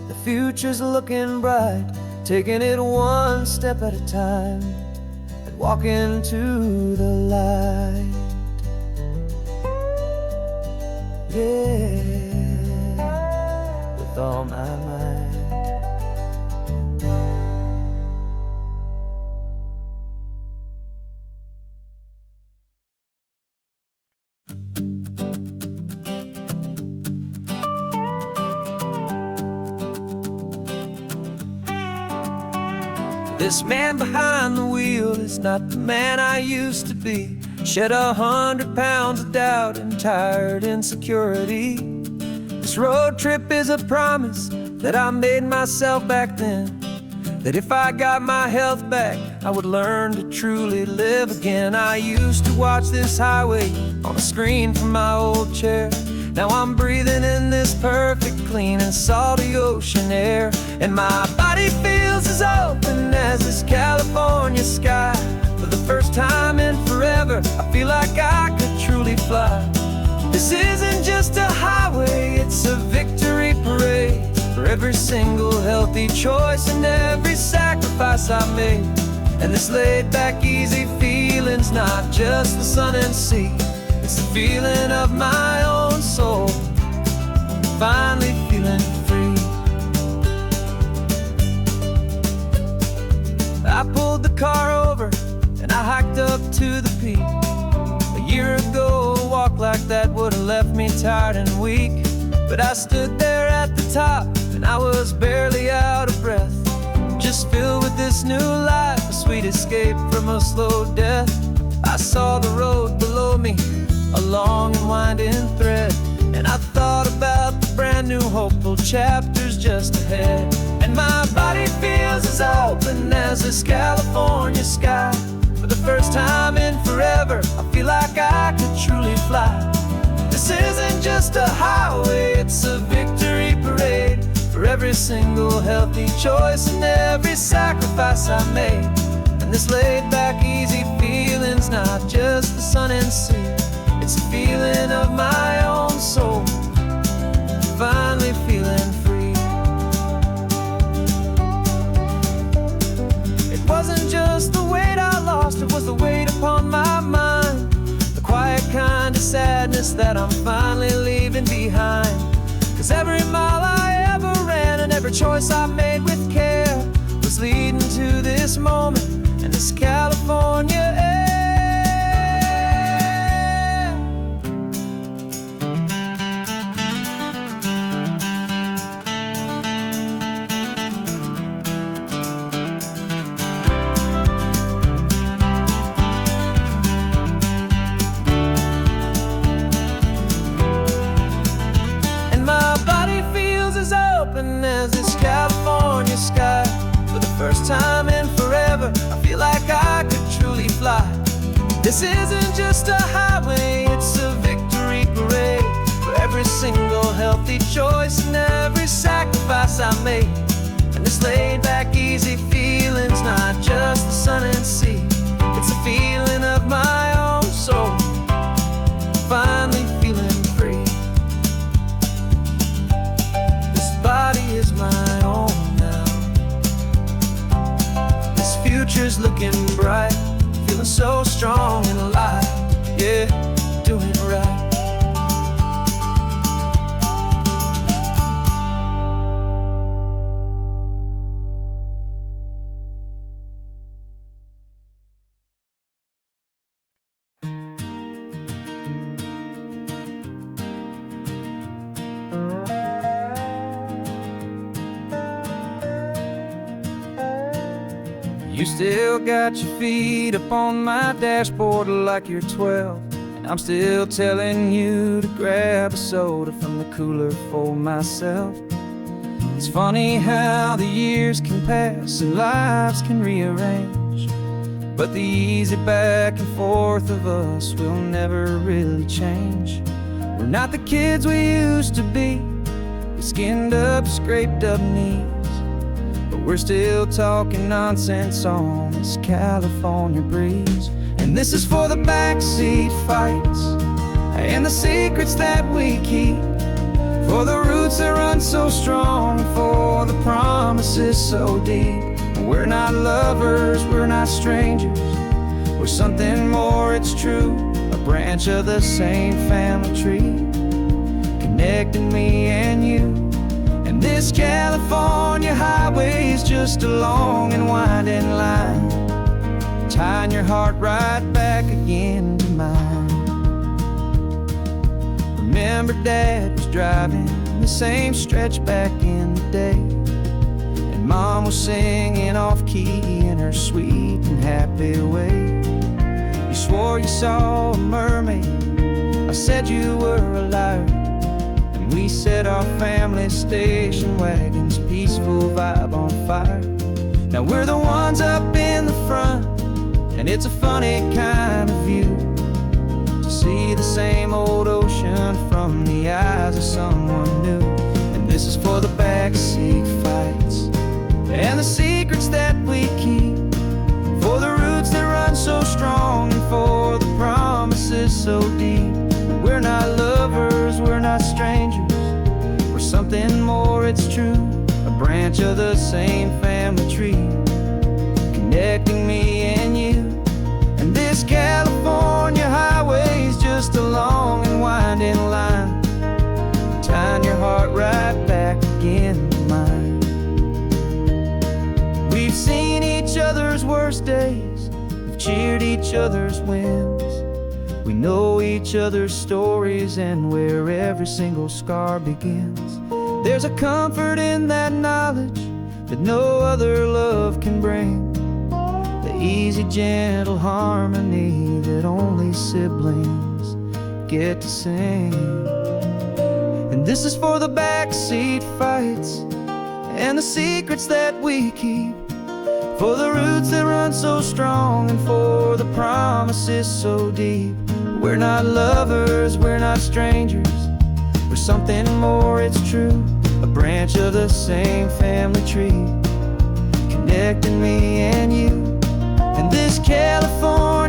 the future's looking bright, taking it one step at a time and walking to the light. Yeah, with all my might. This man behind the wheel is not the man I used to be. Shed 100 pounds of doubt and tired insecurity. This road trip is a promise that I made myself back then, that if I got my health back, I would learn to truly live again. I used to watch this highway on a screen from my old chair. Now I'm breathing in this perfect, clean and salty ocean air, and my body feels as open as this California sky. For the first time in forever, I feel like I could truly fly. This isn't just a highway, it's a victory parade, for every single healthy choice and every sacrifice I made. And this laid back, easy feeling's not just the sun and sea, it's the feeling of my own soul, finally feeling free. I pulled the car over and I hiked up to the peak. A year ago, a walk like that would have left me tired and weak, but I stood there at the top and I was barely out of breath, just filled with this new life, a sweet escape from a slow death. I saw the road below me, a long and winding thread, and I thought about the brand new hopeful chapters just ahead. And my body feels as open as this California sky. For the first time in forever, I feel like I could truly fly. This isn't just a highway, it's a victory parade, for every single healthy choice and every sacrifice I made. And this laid back, easy feeling's not just the sun and sea, it's a feeling of my own soul, finally feeling free. It wasn't just the weight I lost, it was the weight upon my mind, the quiet kind of sadness that I'm finally leaving behind. 'Cause every mile Every choice I made with care was leading to this moment and this California air. And my body feels as open as this California sky. For the first time in forever, I feel like I could truly fly. This isn't just a highway, it's a victory parade for every single healthy choice and every sacrifice I made. And this laid back, easy feeling's not just the sun and sea, it's a feeling of my own soul, finally feeling free. This body is my own now. This future's looking bright, feeling so strong and alive. Yeah, doing it right. You still got your feet up on my dashboard like you're 12, and I'm still telling you to grab a soda from the cooler for myself. It's funny how the years can pass and lives can rearrange, but the easy back and forth of us will never really change. We're not the kids we used to be, with skinned up, scraped up knees, but we're still talking nonsense on this California breeze. And this is for the backseat fights and the secrets that we keep, for the roots that run so strong, for the promises so deep. We're not lovers, we're not strangers, we're something more, it's true, a branch of the same family tree, connecting me and you. And this California highway is just a long and winding line, tying your heart right back again to mine. Remember Dad was driving the same stretch back in the day, and Mom was singing off-key in her sweet and happy way. You swore you saw a mermaid, I said you were a liar, and we set our family station wagon's peaceful vibe on fire. Now we're the ones up in the front, and it's a funny kind of view to see the same old ocean from the eyes of someone new. And this is for the backseat fights and the secrets that we keep, for the roots that run so strong and for the promises so deep. We're not lovers, we're not strangers, we're something more, it's true, a branch of the same family tree, connecting me and you. And this California highway is just a long and winding line, tying your heart right back again to mine. We've seen each other's worst days, we've cheered each other's wins, we know each other's stories and where every single scar begins. There's a comfort in that knowledge that no other love can bring, the easy, gentle harmony that only siblings get to sing. And this is for the backseat fights and the secrets that we keep, for the roots that run so strong and for the promises so deep. We're not lovers, we're not strangers, we're something more, it's true, a branch of the same family tree, connecting me and you. And this California